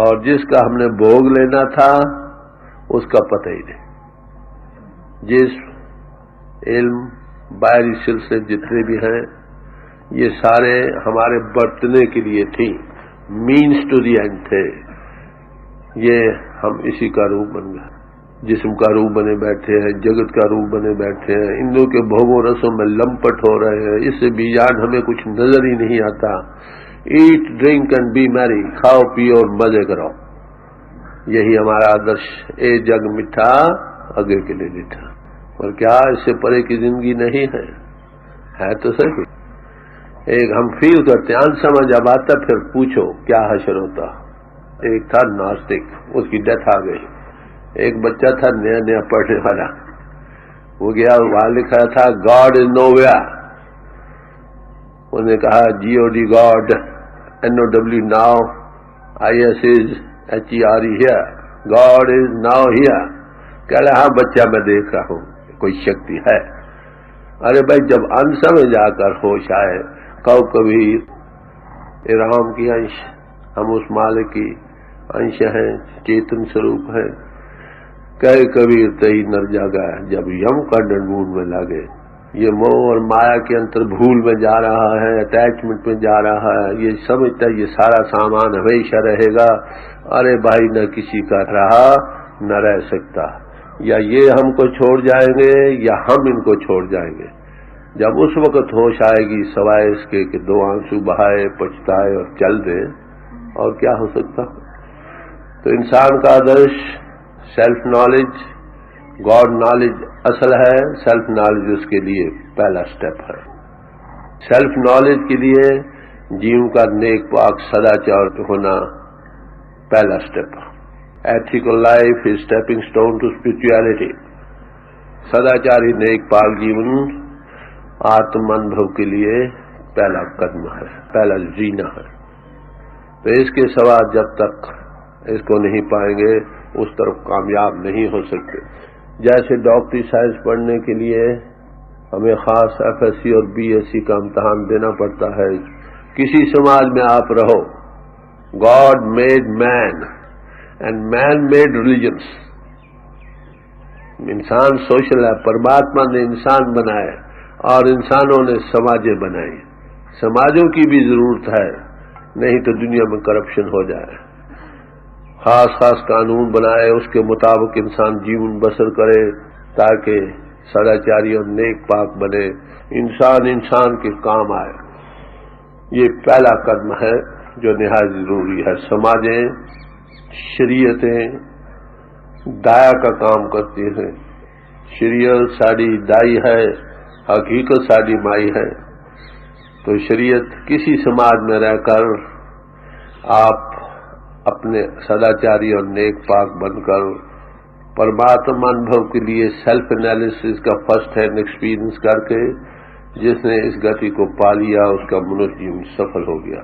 S2: اور جس کا ہم نے بھوگ لینا تھا اس کا پتہ ہی نہیں۔ جس علم، باہری سلسلے جتنے بھی ہیں، یہ سارے ہمارے برتنے کے لیے تھیں، مینس ٹو دی اینڈ تھے۔ یہ ہم اسی کا روپ بن گئے، جسم کا روپ بنے بیٹھے ہیں، جگت کا روپ بنے بیٹھے ہیں، ان لوگوں کے بھوگوں رسوں میں لمپٹ ہو رہے ہیں۔ اس سے بیجان ہمیں کچھ نظر ہی نہیں آتا۔ ایٹ ڈرنک اینڈ بی میری، کھاؤ پیو اور مزے کرو، یہی ہمارا آدرش۔ اے جگ میٹھا آگے کے لیے میٹھا، اور کیا اس سے پرے کی زندگی نہیں ہے تو صحیح۔ ایک ہم فیل کرتے ہیں، سمجھ اب آتا، پھر پوچھو کیا حشر ہوتا۔ ایک تھا ناستک، اس کی ڈیتھ آ گئی۔ ایک بچہ تھا نیا نیا پڑھنے والا، وہ گیا، وہاں لکھا تھا گاڈ از نو ویئر۔ انہوں نے کہا GOD God, NOW now, IS is HERE here, God is now here. کہہ رہا ہاں بچہ میں دیکھ رہا ہوں کوئی شکتی ہے۔ ارے بھائی جب انسا میں جا کر ہوش آئے، کہو کبیر ارام کی انش، ہم اس مالک کی انش ہیں، چیتن سوروپ ہیں۔ کہے کبیر تئی نر جاگا، جب یم کا ڈنڈون میں لگے۔ یہ موہ اور مایا کے انتر بھول میں جا رہا ہے، اٹیچمنٹ میں جا رہا ہے، یہ سمجھتا ہے یہ سارا سامان ہمیشہ رہے گا۔ ارے بھائی نہ کسی کا رہا نہ رہ سکتا، یا یہ ہم کو چھوڑ جائیں گے یا ہم ان کو چھوڑ جائیں گے۔ جب اس وقت ہوش آئے گی سوائے اس کے کہ دو آنسو بہائے، پچھتائے اور چل دے، اور کیا ہو سکتا۔ تو انسان کا Adarsh self knowledge, God knowledge اصل ہے، سیلف نالج اس کے لیے پہلا سٹیپ ہے۔ سیلف نالج کے لیے جیو کا نیک پاک سداچار ہونا پہلا step. Ethical life is stepping stone to spirituality. سداچاری نیک پاک جیون آتم انبھو کے لیے پہلا قدم ہے، پہلا زینہ ہے۔ تو اس کے سوا جب تک اس کو نہیں پائیں گے اس طرف کامیاب نہیں ہو سکتے۔ جیسے ڈاکٹری سائنس پڑھنے کے لیے ہمیں خاص FSC اور BSc کا امتحان دینا پڑتا ہے. کسی سماج میں آپ رہو، God made man and man made religions. انسان سوشل ہے، پرماتما نے انسان بنائے اور انسانوں نے سماجیں بنائی. سماجوں کی بھی ضرورت ہے، نہیں تو دنیا میں کرپشن ہو جائے. خاص قانون بنائے، اس کے مطابق انسان جیون بسر کرے تاکہ سداچاری اور نیک پاک بنے، انسان کے کام آئے. یہ پہلا قدم ہے جو نہایت ضروری ہے. سماجیں، شریعتیں دایا کا کام کرتی ہیں. شریعت ساڑی دائی ہے، حقیقت ساڑی مائی ہے. تو شریعت کسی سماج میں رہ کر آپ اپنے سداچاری اور نیک پاک بن کر پرماتما انبھو کے لیے سیلف انالیسس کا فرسٹ ہینڈ ایکسپیرئنس کر کے جس نے اس گتی کو پا لیا اس کا منش جیون سفل ہو گیا.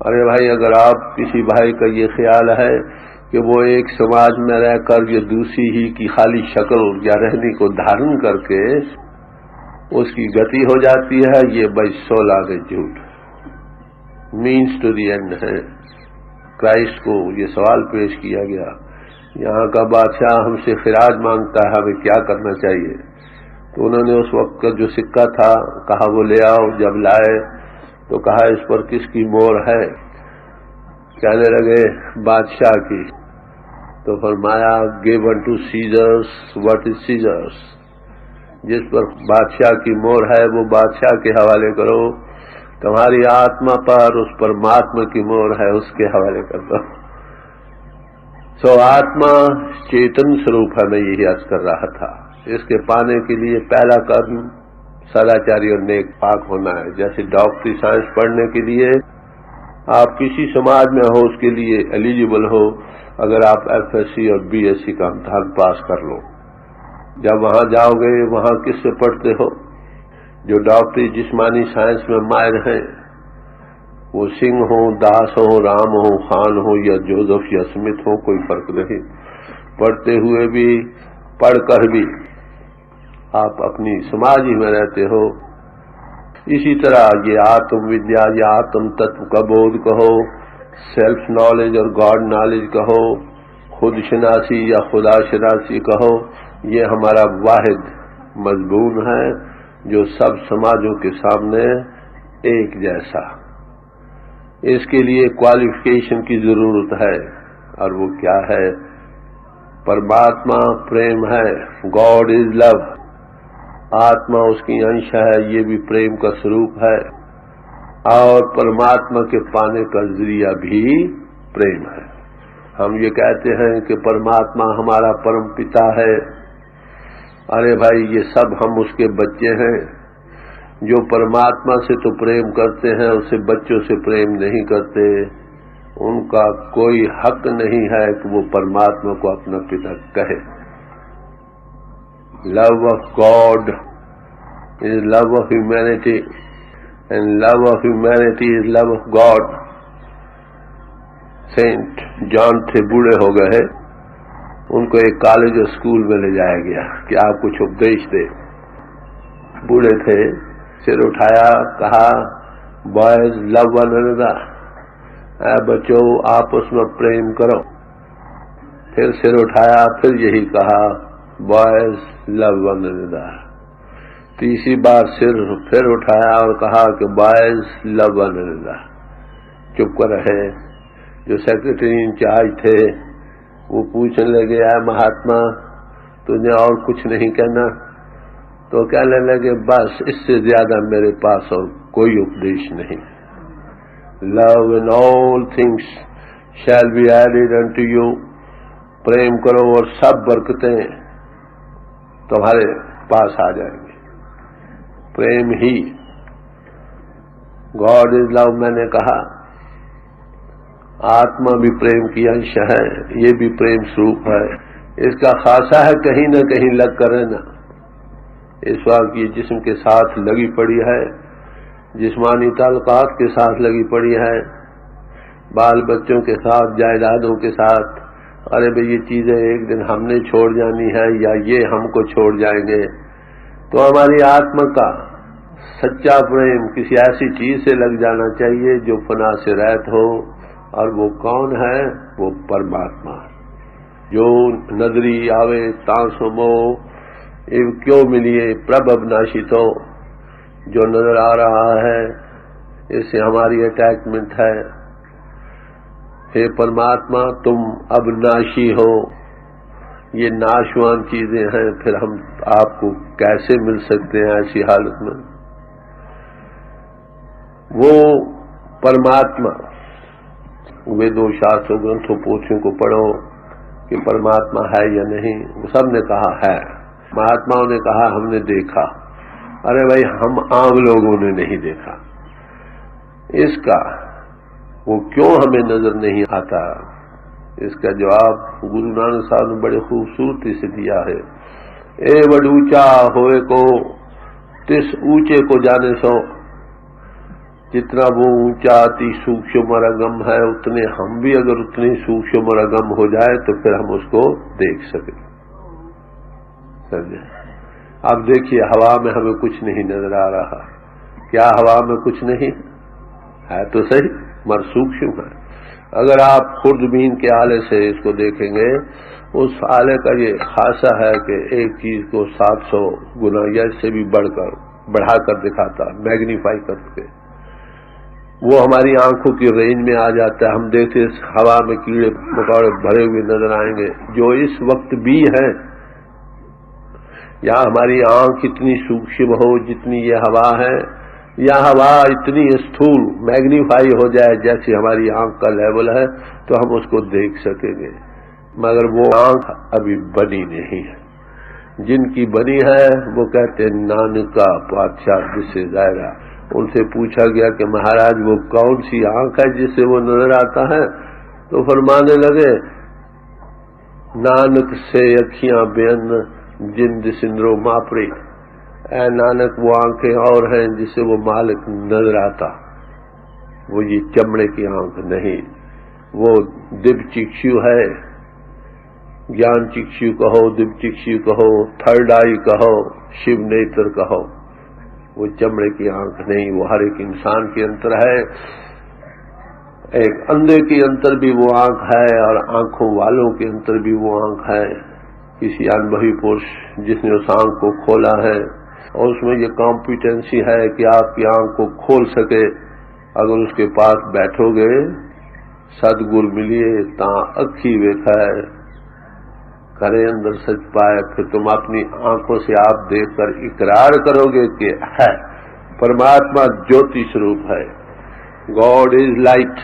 S2: ارے بھائی، اگر آپ کسی بھائی کا یہ خیال ہے کہ وہ ایک سماج میں رہ کر یہ دوسری ہی کی خالی شکل یا رہنی کو دھارن کر کے اس کی گتی ہو جاتی ہے، یہ بھائی سولہ جھوٹ مینس ٹو دی اینڈ ہے. کرائسٹ کو یہ سوال پیش کیا گیا، یہاں کا بادشاہ ہم سے خراج مانگتا ہے، ہمیں کیا کرنا چاہیے؟ تو انہوں نے اس وقت کا جو سکہ تھا کہا وہ لے آؤ. جب لائے تو کہا اس پر کس کی مہر ہے؟ کہنے لگے بادشاہ کی. تو فرمایا give into Caesar's what is Caesar's. جس پر بادشاہ کی مہر ہے وہ بادشاہ کے حوالے کرو، تمہاری آتما پر اس پرماتما کی مہر ہے اس کے حوالے کر دو. آتما چیتن سوروپ ہے. میں یہی عرض کر رہا تھا. اس کے پانے کے لیے پہلا قدم سداچاری اور نیک پاک ہونا ہے. جیسے ڈاکٹری سائنس پڑھنے کے لیے آپ کسی سماج میں ہو اس کے لیے ایلیجیبل ہو اگر آپ FSC اور BSc کا امتحان پاس کر لو. جب وہاں جاؤ گے وہاں کس سے پڑھتے ہو؟ جو ڈاکٹری جسمانی سائنس میں ماہر ہیں، وہ سنگھ ہوں، داس ہوں، رام ہوں، خان ہوں یا جوزف یا سمتھ ہوں، کوئی فرق نہیں. پڑھتے ہوئے بھی پڑھ کر بھی آپ اپنی سماج ہی میں رہتے ہو. اسی طرح یہ آتم ودیا یا آتم تتو کا بودھ کہو، سیلف نالج اور گاڈ نالج کہو، خود شناسی یا خدا شناسی کہو، یہ ہمارا واحد مضمون ہے جو سب سماجوں کے سامنے ایک جیسا. اس کے لیے کوالیفیکیشن کی ضرورت ہے، اور وہ کیا ہے؟ پرماتما پریم ہے، گاڈ از لو. آتما اس کی انش ہے، یہ بھی پریم کا سوروپ ہے، اور پرماتما کے پانے کا ذریعہ بھی پریم ہے. ہم یہ کہتے ہیں کہ پرماتما ہمارا پرم پتا ہے. ارے بھائی، یہ سب ہم اس کے بچے ہیں. جو پرماتما سے تو پریم کرتے ہیں اسے بچوں سے پریم نہیں کرتے. ان کا کوئی حق نہیں ہے کہ وہ پرماتما کو اپنا پتا کہے. Love of God is love of humanity and love of humanity is love of God. Saint John تھے، بوڑھے ہو گئے، ان کو ایک کالج اور اسکول میں لے جایا گیا کہ آپ کچھ اپدیش دے. بوڑھے تھے، سر اٹھایا، کہا بوائز لو ون انادر. اے بچوں آپس میں پریم کرو. پھر سر اٹھایا، پھر یہی کہا بوائز لو ون انادر. تیسری بار سر پھر اٹھایا اور کہا کہ بوائز لو ون انادر. چپ کر رہے. جو سیکرٹری انچارج تھے وہ پوچھنے لگے اے مہاتما تجھے اور کچھ نہیں کہنا؟ تو کہنے لگے بس اس سے زیادہ میرے پاس اور کوئی اپدیش نہیں. Love in all things shall be added into you. پریم کرو اور سب برکتیں تمہارے پاس آ جائیں گی. پریم ہی گاڈ از لو. میں نے کہا آتما بھی پریم کی انش ہے، یہ بھی پریم سوروپ ہے. اس کا خاصہ ہے کہیں نہ کہیں لگ کر رہنا. اس وقت یہ جسم کے ساتھ لگی پڑی ہے، جسمانی تعلقات کے ساتھ لگی پڑی ہے، بال بچوں کے ساتھ، جائیدادوں کے ساتھ. ارے بھئی یہ چیزیں ایک دن ہم نے چھوڑ جانی ہے یا یہ ہم کو چھوڑ جائیں گے. تو ہماری آتما کا سچا پریم کسی ایسی چیز سے لگ جانا چاہیے جو فنا سے رہت ہو، اور وہ کون ہے؟ وہ پرماتما جو نظری آوے تانسو مو ایو کیوں ملیے پرب ابناشی تو، جو نظر آ رہا ہے اس سے ہماری اٹیچمنٹ ہے۔ ہے پرماتما تم ابناشی ہو، یہ ناشوان چیزیں ہیں، پھر ہم آپ کو کیسے مل سکتے ہیں ایسی حالت میں؟ وہ پرماتما ویدوں شاستروں گرنتھوں پوتھیوں کو پڑھو کہ پرماتما ہے یا نہیں، وہ سب نے کہا ہے۔ مہاتماؤں نے کہا ہم نے دیکھا، ارے بھائی ہم عام لوگوں نے نہیں دیکھا، اس کا وہ کیوں ہمیں نظر نہیں آتا؟ اس کا جواب گرو نانک صاحب نے بڑے خوبصورتی سے دیا ہے۔ اے وڈ اونچا ہوئے کو تس اونچے کو جانے سو، جتنا وہ اونچا اتی سوکشم اور اگم ہے، اتنے ہم بھی اگر اتنی سوکشم اور اگم ہو جائے تو پھر ہم اس کو دیکھ سکیں۔ سمجھے؟ اب دیکھیے ہوا میں ہمیں کچھ نہیں نظر آ رہا، کیا ہوا میں کچھ نہیں ہے؟ تو صحیح مگر سوکشم ہے۔ اگر آپ خوردبین کے آلے سے اس کو دیکھیں گے، اس آلے کا یہ خاصہ ہے کہ ایک چیز کو 700 گنا یا اس سے بھی بڑھا کر دکھاتا، میگنیفائی کر کے وہ ہماری آنکھوں کی رینج میں آ جاتا ہے۔ ہم دیکھتے اس ہوا میں کیڑے مکوڑے بھرے ہوئے نظر آئیں گے جو اس وقت بھی ہیں، یا ہماری آنکھ اتنی سوکشم ہو جتنی یہ ہوا ہے، یا ہوا اتنی استھول میگنیفائی ہو جائے جیسی ہماری آنکھ کا لیول ہے تو ہم اس کو دیکھ سکیں گے، مگر وہ آنکھ ابھی بنی نہیں ہے۔ جن کی بنی ہے وہ کہتے ہیں نانکا بادشاہ جس سے ظاہرہ۔ ان سے پوچھا گیا کہ مہاراج وہ کون سی آنکھ ہے جس سے وہ نظر آتا ہے؟ تو فرمانے لگے نانک سے اکھیاں بین جند سندرو ماپری، اے نانک وہ آنکھیں اور ہیں جس سے وہ مالک نظر آتا، وہ یہ چمڑے کی آنکھ نہیں، وہ دب چکشو ہے، گیان چکشو کہو، دب چکشو کہو، تھرڈ آئی کہو، شیو نیتر کہو، وہ چمڑے کی آنکھ نہیں، وہ ہر ایک انسان کے اندر ہے۔ ایک اندھے کے اندر بھی وہ آنکھ ہے اور آنکھوں والوں کے اندر بھی وہ آنکھ ہے۔ کسی انبھوی پرش جس نے اس آنکھ کو کھولا ہے اور اس میں یہ کمپیٹنسی ہے کہ آپ کی آنکھ کو کھول سکے، اگر اس کے پاس بیٹھو گے سدگر ملیے تا اکھی ویکھا ہے کرے اندر سچ پائے، پھر تم اپنی آنکھوں سے آپ دیکھ کر اقرار کرو گے کہ ہے پرماتما جوتی سوروپ ہے، گاڈ از لائٹ،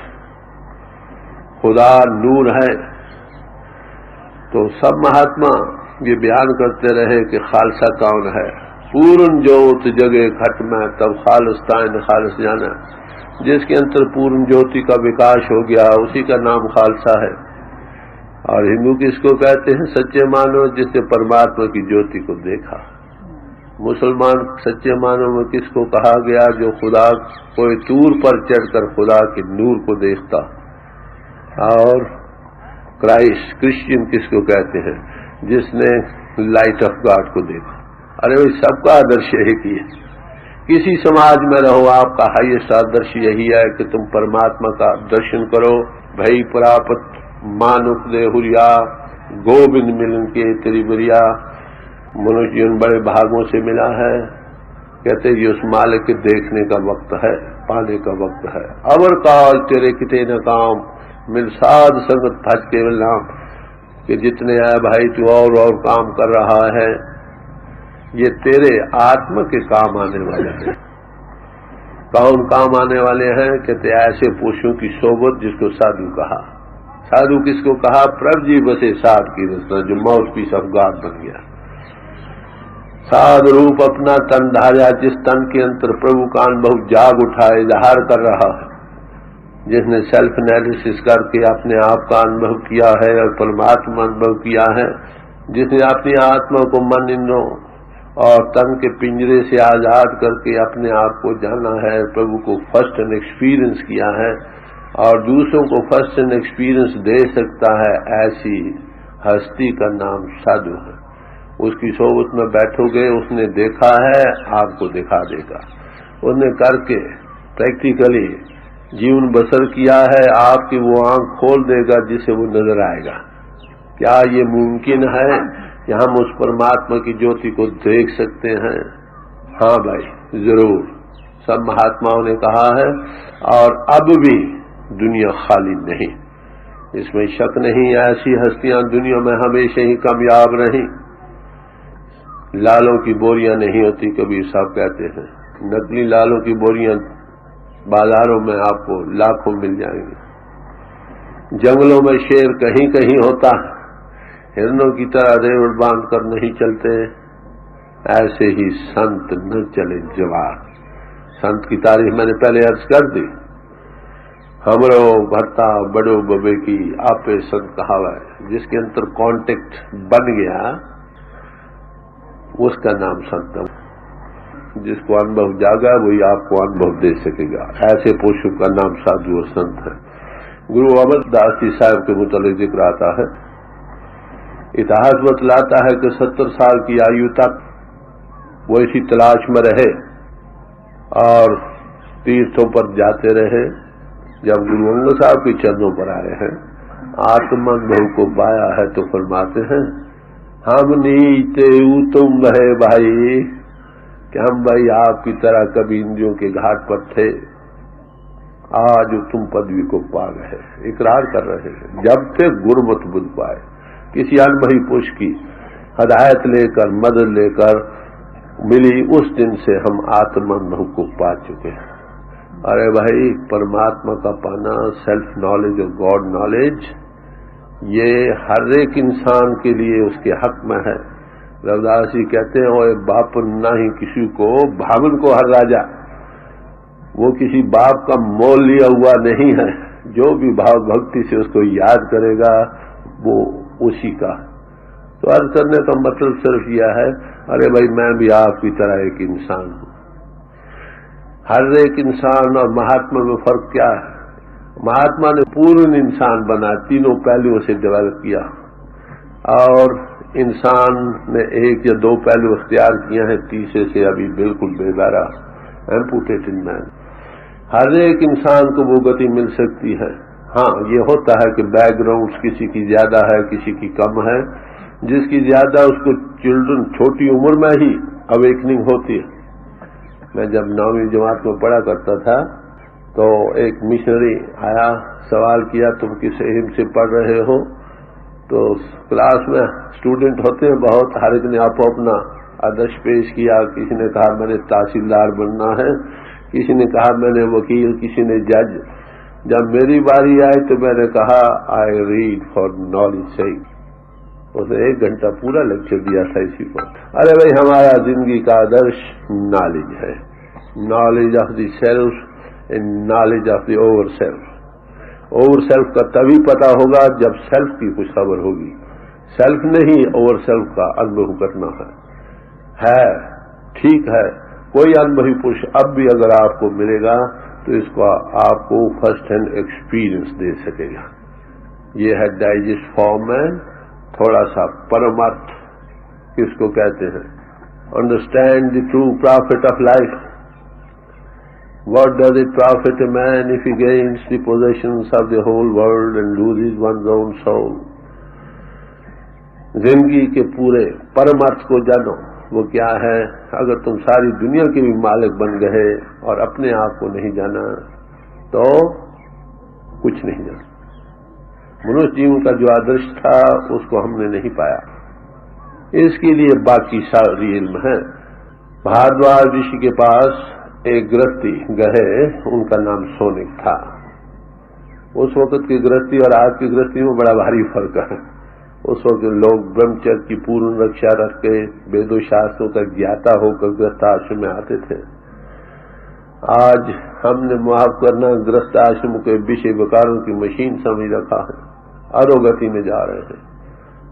S2: خدا نور ہے۔ تو سب مہاتما یہ بیان کرتے رہے کہ خالصہ کون ہے، پورن جوت جگے کھٹ میں تب خالص تائن خالص جانا، جس کے اندر پورن جوتی کا وکاس ہو گیا اسی کا نام خالصہ ہے۔ اور ہندو کس کو کہتے ہیں؟ سچے مانو جس نے پرماتما کی جوتی کو دیکھا۔ مسلمان سچے مانو میں کس کو کہا گیا؟ جو خدا کوئی طور پر چڑھ کر خدا کے نور کو دیکھتا۔ اور کرسچین کس کو کہتے ہیں؟ جس نے لائٹ آف گاڈ کو دیکھا۔ ارے بھائی سب کا آدرش ایک ہی ہے، کسی سماج میں رہو آپ کا ہائیسٹ آدرش یہی ہے کہ تم پرماتما کا درشن کرو۔ بھائی پراپت مانک دے ہریا گوبند ملن کے تیری بریا، منوج ان بڑے بھاگوں سے ملا ہے، کہتے یہ اس مالک کے دیکھنے کا وقت ہے، پانے کا وقت ہے۔ اور کال تیرے کتے نہ کام مل ساد سنگت بھج کے نام، کہ جتنے ہیں بھائی تو اور کام کر رہا ہے یہ تیرے آتما کے کام آنے والے ہیں۔ کون کام آنے والے ہیں؟ کہتے ایسے پوشوں کی صحبت جس کو سادھو کہا۔ سادھو کس کو کہا؟ پرب جی بسے ساتھ کی رسنا جو ماؤتھ پیس آف گاڈ بن گیا۔ سادھ روپ اپنا تن دھاریا، جس تن کے اندر پربھو کا انبھو جاگ اٹھا اظہار کر رہا ہے، جس نے سیلف انالیسس کر کے اپنے آپ کا انبھو کیا ہے اور پرماتما انبھو کیا ہے، جس نے اپنی آتما کو من انو اور تن کے پنجرے سے آزاد کر کے اپنے آپ کو جانا ہے، پربھو کو فرسٹ اینڈ ایکسپیرئنس کیا ہے اور دوسروں کو فرسٹ اینڈ ایکسپیرئنس دے سکتا ہے، ایسی ہستی کا نام سادھو ہے۔ اس کی صحبت میں بیٹھو گے، اس نے دیکھا ہے، آپ کو دکھا دے گا، اس نے کر کے پریکٹیکلی جیون بسر کیا ہے، آپ کی وہ آنکھ کھول دے گا جسے وہ نظر آئے گا۔ کیا یہ ممکن ہے کہ ہم اس پرماتما کی جوتی کو دیکھ سکتے ہیں؟ ہاں بھائی ضرور، سب مہاتماؤں نے کہا ہے، اور اب بھی دنیا خالی نہیں، اس میں شک نہیں۔ ایسی ہستیاں دنیا میں ہمیشہ ہی کامیاب رہیں۔ لالوں کی بوریاں نہیں ہوتی، کبھی صاحب کہتے ہیں، نقلی لالوں کی بوریاں بازاروں میں آپ کو لاکھوں مل جائیں گی۔ جنگلوں میں شیر کہیں کہیں ہوتا، ہرنوں کی طرح ریوڑ باندھ کر نہیں چلتے، ایسے ہی سنت نہ چلے جوار۔ سنت کی تعریف میں نے پہلے عرض کر دی۔ ہمرو بھرتا بڑو ببے کی آپے سنت کہاوا ہے، جس کے اندر کانٹیکٹ بن گیا اس کا نام سنت ہے۔ جس کو انبھو جاگا وہی آپ کو انبھو دے سکے گا، ایسے پوشوں کا نام سادھو اور سنت ہے۔ گرو امر داس جی صاحب کے متعلق ذکر آتا ہے، اتہاس بتلاتا ہے کہ 70 سال کی آیو تک وہ اسی تلاش میں رہے اور تیرتھوں پر جاتے رہے۔ جب گرو انگد صاحب کے چرنوں پر آئے ہیں، آتم انبھو کو پایا ہے تو فرماتے ہیں، ہم نیچے تم ہے بھائی، کہ ہم بھائی آپ کی طرح کبھی اندریوں کے گھاٹ پر تھے، آج تم پدوی کو پا گئے، اقرار کر رہے ہیں۔ جب تک گرمت بدھ پائے، کسی انبھئی پوش کی ہدایت لے کر، مدد لے کر ملی، اس دن سے ہم آتم انبھو کو پا چکے ہیں۔ ارے بھائی پرماتما کا پانا، سیلف نالج اور گاڈ نالج، یہ ہر ایک انسان کے لیے اس کے حق میں ہے۔ روداس جی کہتے ہیں، اوے باپ نہ ہی کسی کو بھاون کو ہر راجا، وہ کسی باپ کا مول لیا ہوا نہیں ہے، جو بھی بھاو بھکتی سے اس کو یاد کرے گا وہ اسی کا۔ تو عرض کرنے کا مطلب صرف یہ ہے، ارے بھائی میں بھی آپ کی طرح ایک انسان ہوں۔ ہر ایک انسان اور مہاتما میں فرق کیا ہے؟ مہاتما نے پورن انسان بنا، تینوں پہلوؤں سے ڈیولپ کیا، اور انسان نے ایک یا دو پہلو اختیار کیے ہیں، تیسرے سے ابھی بالکل بے بہرا، ایمپوٹیٹڈ مین۔ ہر ایک انسان کو وہ گتی مل سکتی ہے۔ ہاں یہ ہوتا ہے کہ بیک گراؤنڈ کسی کی زیادہ ہے، کسی کی کم ہے، جس کی زیادہ اس کو چلڈرن چھوٹی عمر میں ہی اویکننگ ہوتی ہے۔ میں جب 9ویں جماعت میں پڑھا کرتا تھا تو ایک مشنری آیا، سوال کیا تم کس علم سے پڑھ رہے ہو؟ تو کلاس میں اسٹوڈنٹ ہوتے ہیں بہت، ہر ایک نے آپ اپنا آدرش پیش کیا۔ کسی نے کہا میں نے تحصیلدار بننا ہے، کسی نے کہا میں نے وکیل، کسی نے جج۔ جب میری باری آئی تو میں نے کہا آئی ریڈ فار نالج سیک۔ اس نے 1 گھنٹہ پورا لیکچر دیا تھا اسی پر۔ ارے بھائی ہمارا زندگی کا آدرش نالج ہے، knowledge of the self and knowledge of the our self. Over self کا تبھی پتا ہوگا جب سیلف کی کچھ خبر ہوگی، سیلف نہیں اوور سیلف کا انبھو کرنا ہے۔ ٹھیک ہے، کوئی انبھوی پروش اب بھی اگر آپ کو ملے گا تو اس کو آپ کو فرسٹ ہینڈ ایکسپیرئنس دے سکے گا۔ یہ ہے ڈائجسٹ فارم میں تھوڑا سا پرمت کس کو کہتے ہیں، understand the true prophet of life. What does it profit a man if he gains the possessions of the whole world and loses one's own soul? زندگی کے پورے پرمارتھ کو جانو، وہ کیا ہے؟ اگر تم ساری دنیا کے بھی مالک بن گئے اور اپنے آپ کو نہیں جانا تو کچھ نہیں جانا۔ منوش جیون کا جو آدرش تھا اس کو ہم نے نہیں پایا، اس کے لیے باقی ساری علم ہے۔ بھاردواج رشی کے پاس ایک گرہستی گئے، ان کا نام سونک تھا۔ اس وقت کی گرہستی اور آج کی گرہستی میں بڑا بھاری فرق ہے۔ اس وقت لوگ برہمچر کی پورن رکشا رکھ کے ویدوں شاستروں کا گیاتا ہو کر گرہست آشرم میں آتے تھے۔ آج ہم نے معاف کرنا گرہست آشرم کے وشے وکاروں کی مشین سمجھ رکھا ہے، اروگتی میں جا رہے ہیں۔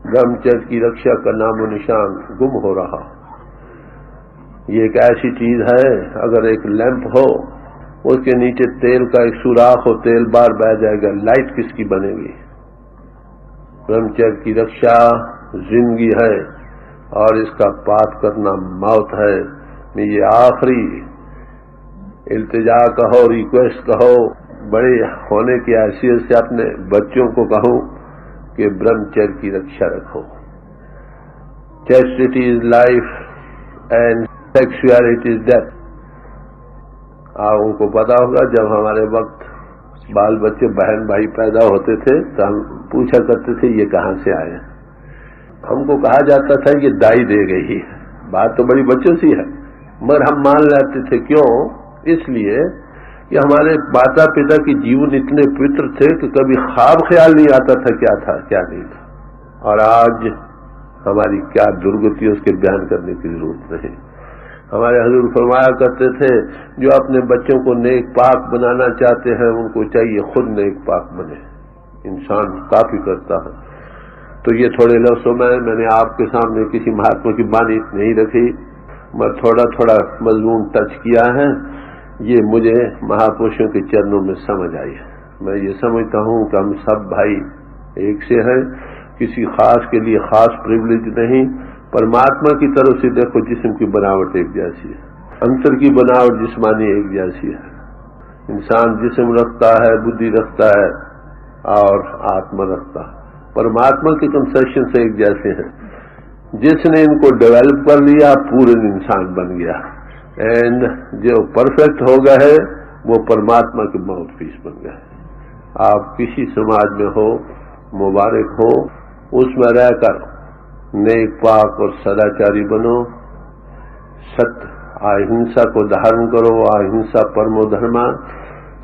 S2: برہمچر کی رکشا کا نام و نشان گم ہو رہا۔ یہ ایک ایسی چیز ہے، اگر ایک لیمپ ہو اس کے نیچے تیل کا ایک سوراخ ہو، تیل بار بہ جائے گا، لائٹ کس کی بنے گی؟ برہمچر کی رکشا زندگی ہے، اور اس کا پات کرنا موت ہے. میں یہ آخری التجا کہو، ریکویسٹ کہو، بڑے ہونے کی حیثیت سے اپنے بچوں کو کہوں کہ برہمچر کی رکشا رکھو. Chastity is life and sexuality is death. آپ ان کو پتا ہوگا جب ہمارے وقت بال بچے بہن بھائی پیدا ہوتے تھے تو ہم پوچھا کرتے تھے یہ کہاں سے آئے. ہم کو کہا جاتا تھا یہ دائی دے گئی ہے. بات تو بڑی بچوں سی ہے مگر ہم مان لیتے تھے. کیوں؟ اس لیے کہ ہمارے ماتا پتا کے جیون اتنے پوتر تھے کہ کبھی خواب خیال نہیں آتا تھا کیا نہیں تھا. اور آج ہماری کیا درگتی ہے اس کے بیان کرنے کی ضرورت نہیں. ہمارے حضور فرمایا کرتے تھے جو اپنے بچوں کو نیک پاک بنانا چاہتے ہیں ان کو چاہیے خود نیک پاک بنے. انسان کافی کرتا ہے. تو یہ تھوڑے لفظوں میں نے آپ کے سامنے کسی مہاتما کی بانی نہیں رکھی، میں تھوڑا تھوڑا مضمون ٹچ کیا ہے. یہ مجھے مہاپرشوں کے چرنوں میں سمجھ آئی ہے. میں یہ سمجھتا ہوں کہ ہم سب بھائی ایک سے ہیں، کسی خاص کے لیے خاص پریولیج نہیں. پرماتما کی طرف سے دیکھو جسم کی بناوٹ ایک جیسی ہے، انتر کی بناوٹ جسمانی ایک جیسی ہے. انسان جسم رکھتا ہے، بدھی رکھتا ہے اور آتما رکھتا ہے. پرماتما کے کنسیپشن سے ایک جیسے ہیں. جس نے ان کو ڈیولپ کر لیا پورے انسان بن گیا. اینڈ جو پرفیکٹ ہو گیا ہے وہ پرماتما کے ماؤتھ پیس بن گیا ہے. آپ کسی سماج میں ہو، مبارک ہو، اس میں رہ کر نیک پاک اور سداچاری بنو. اہنسا کو دھارن کرو، اہنسا پرمو دھرما.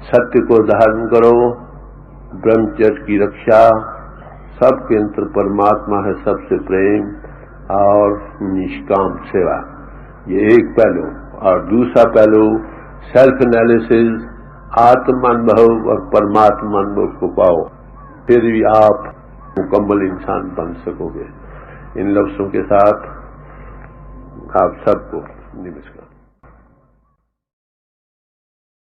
S2: ستیہ کو دھارن کرو، برہمچر کی رکشا. سب کے اندر پرماتما ہے، سب سے پریم اور نشکام سیوا. یہ ایک پہلو. اور دوسرا پہلو سیلف انالیسز، آتم انبھو اور پرماتما انبھو کو پاؤ. پھر بھی آپ مکمل انسان بن سکو گے. ان لفظوں کے ساتھ آپ سب کو نمسکار.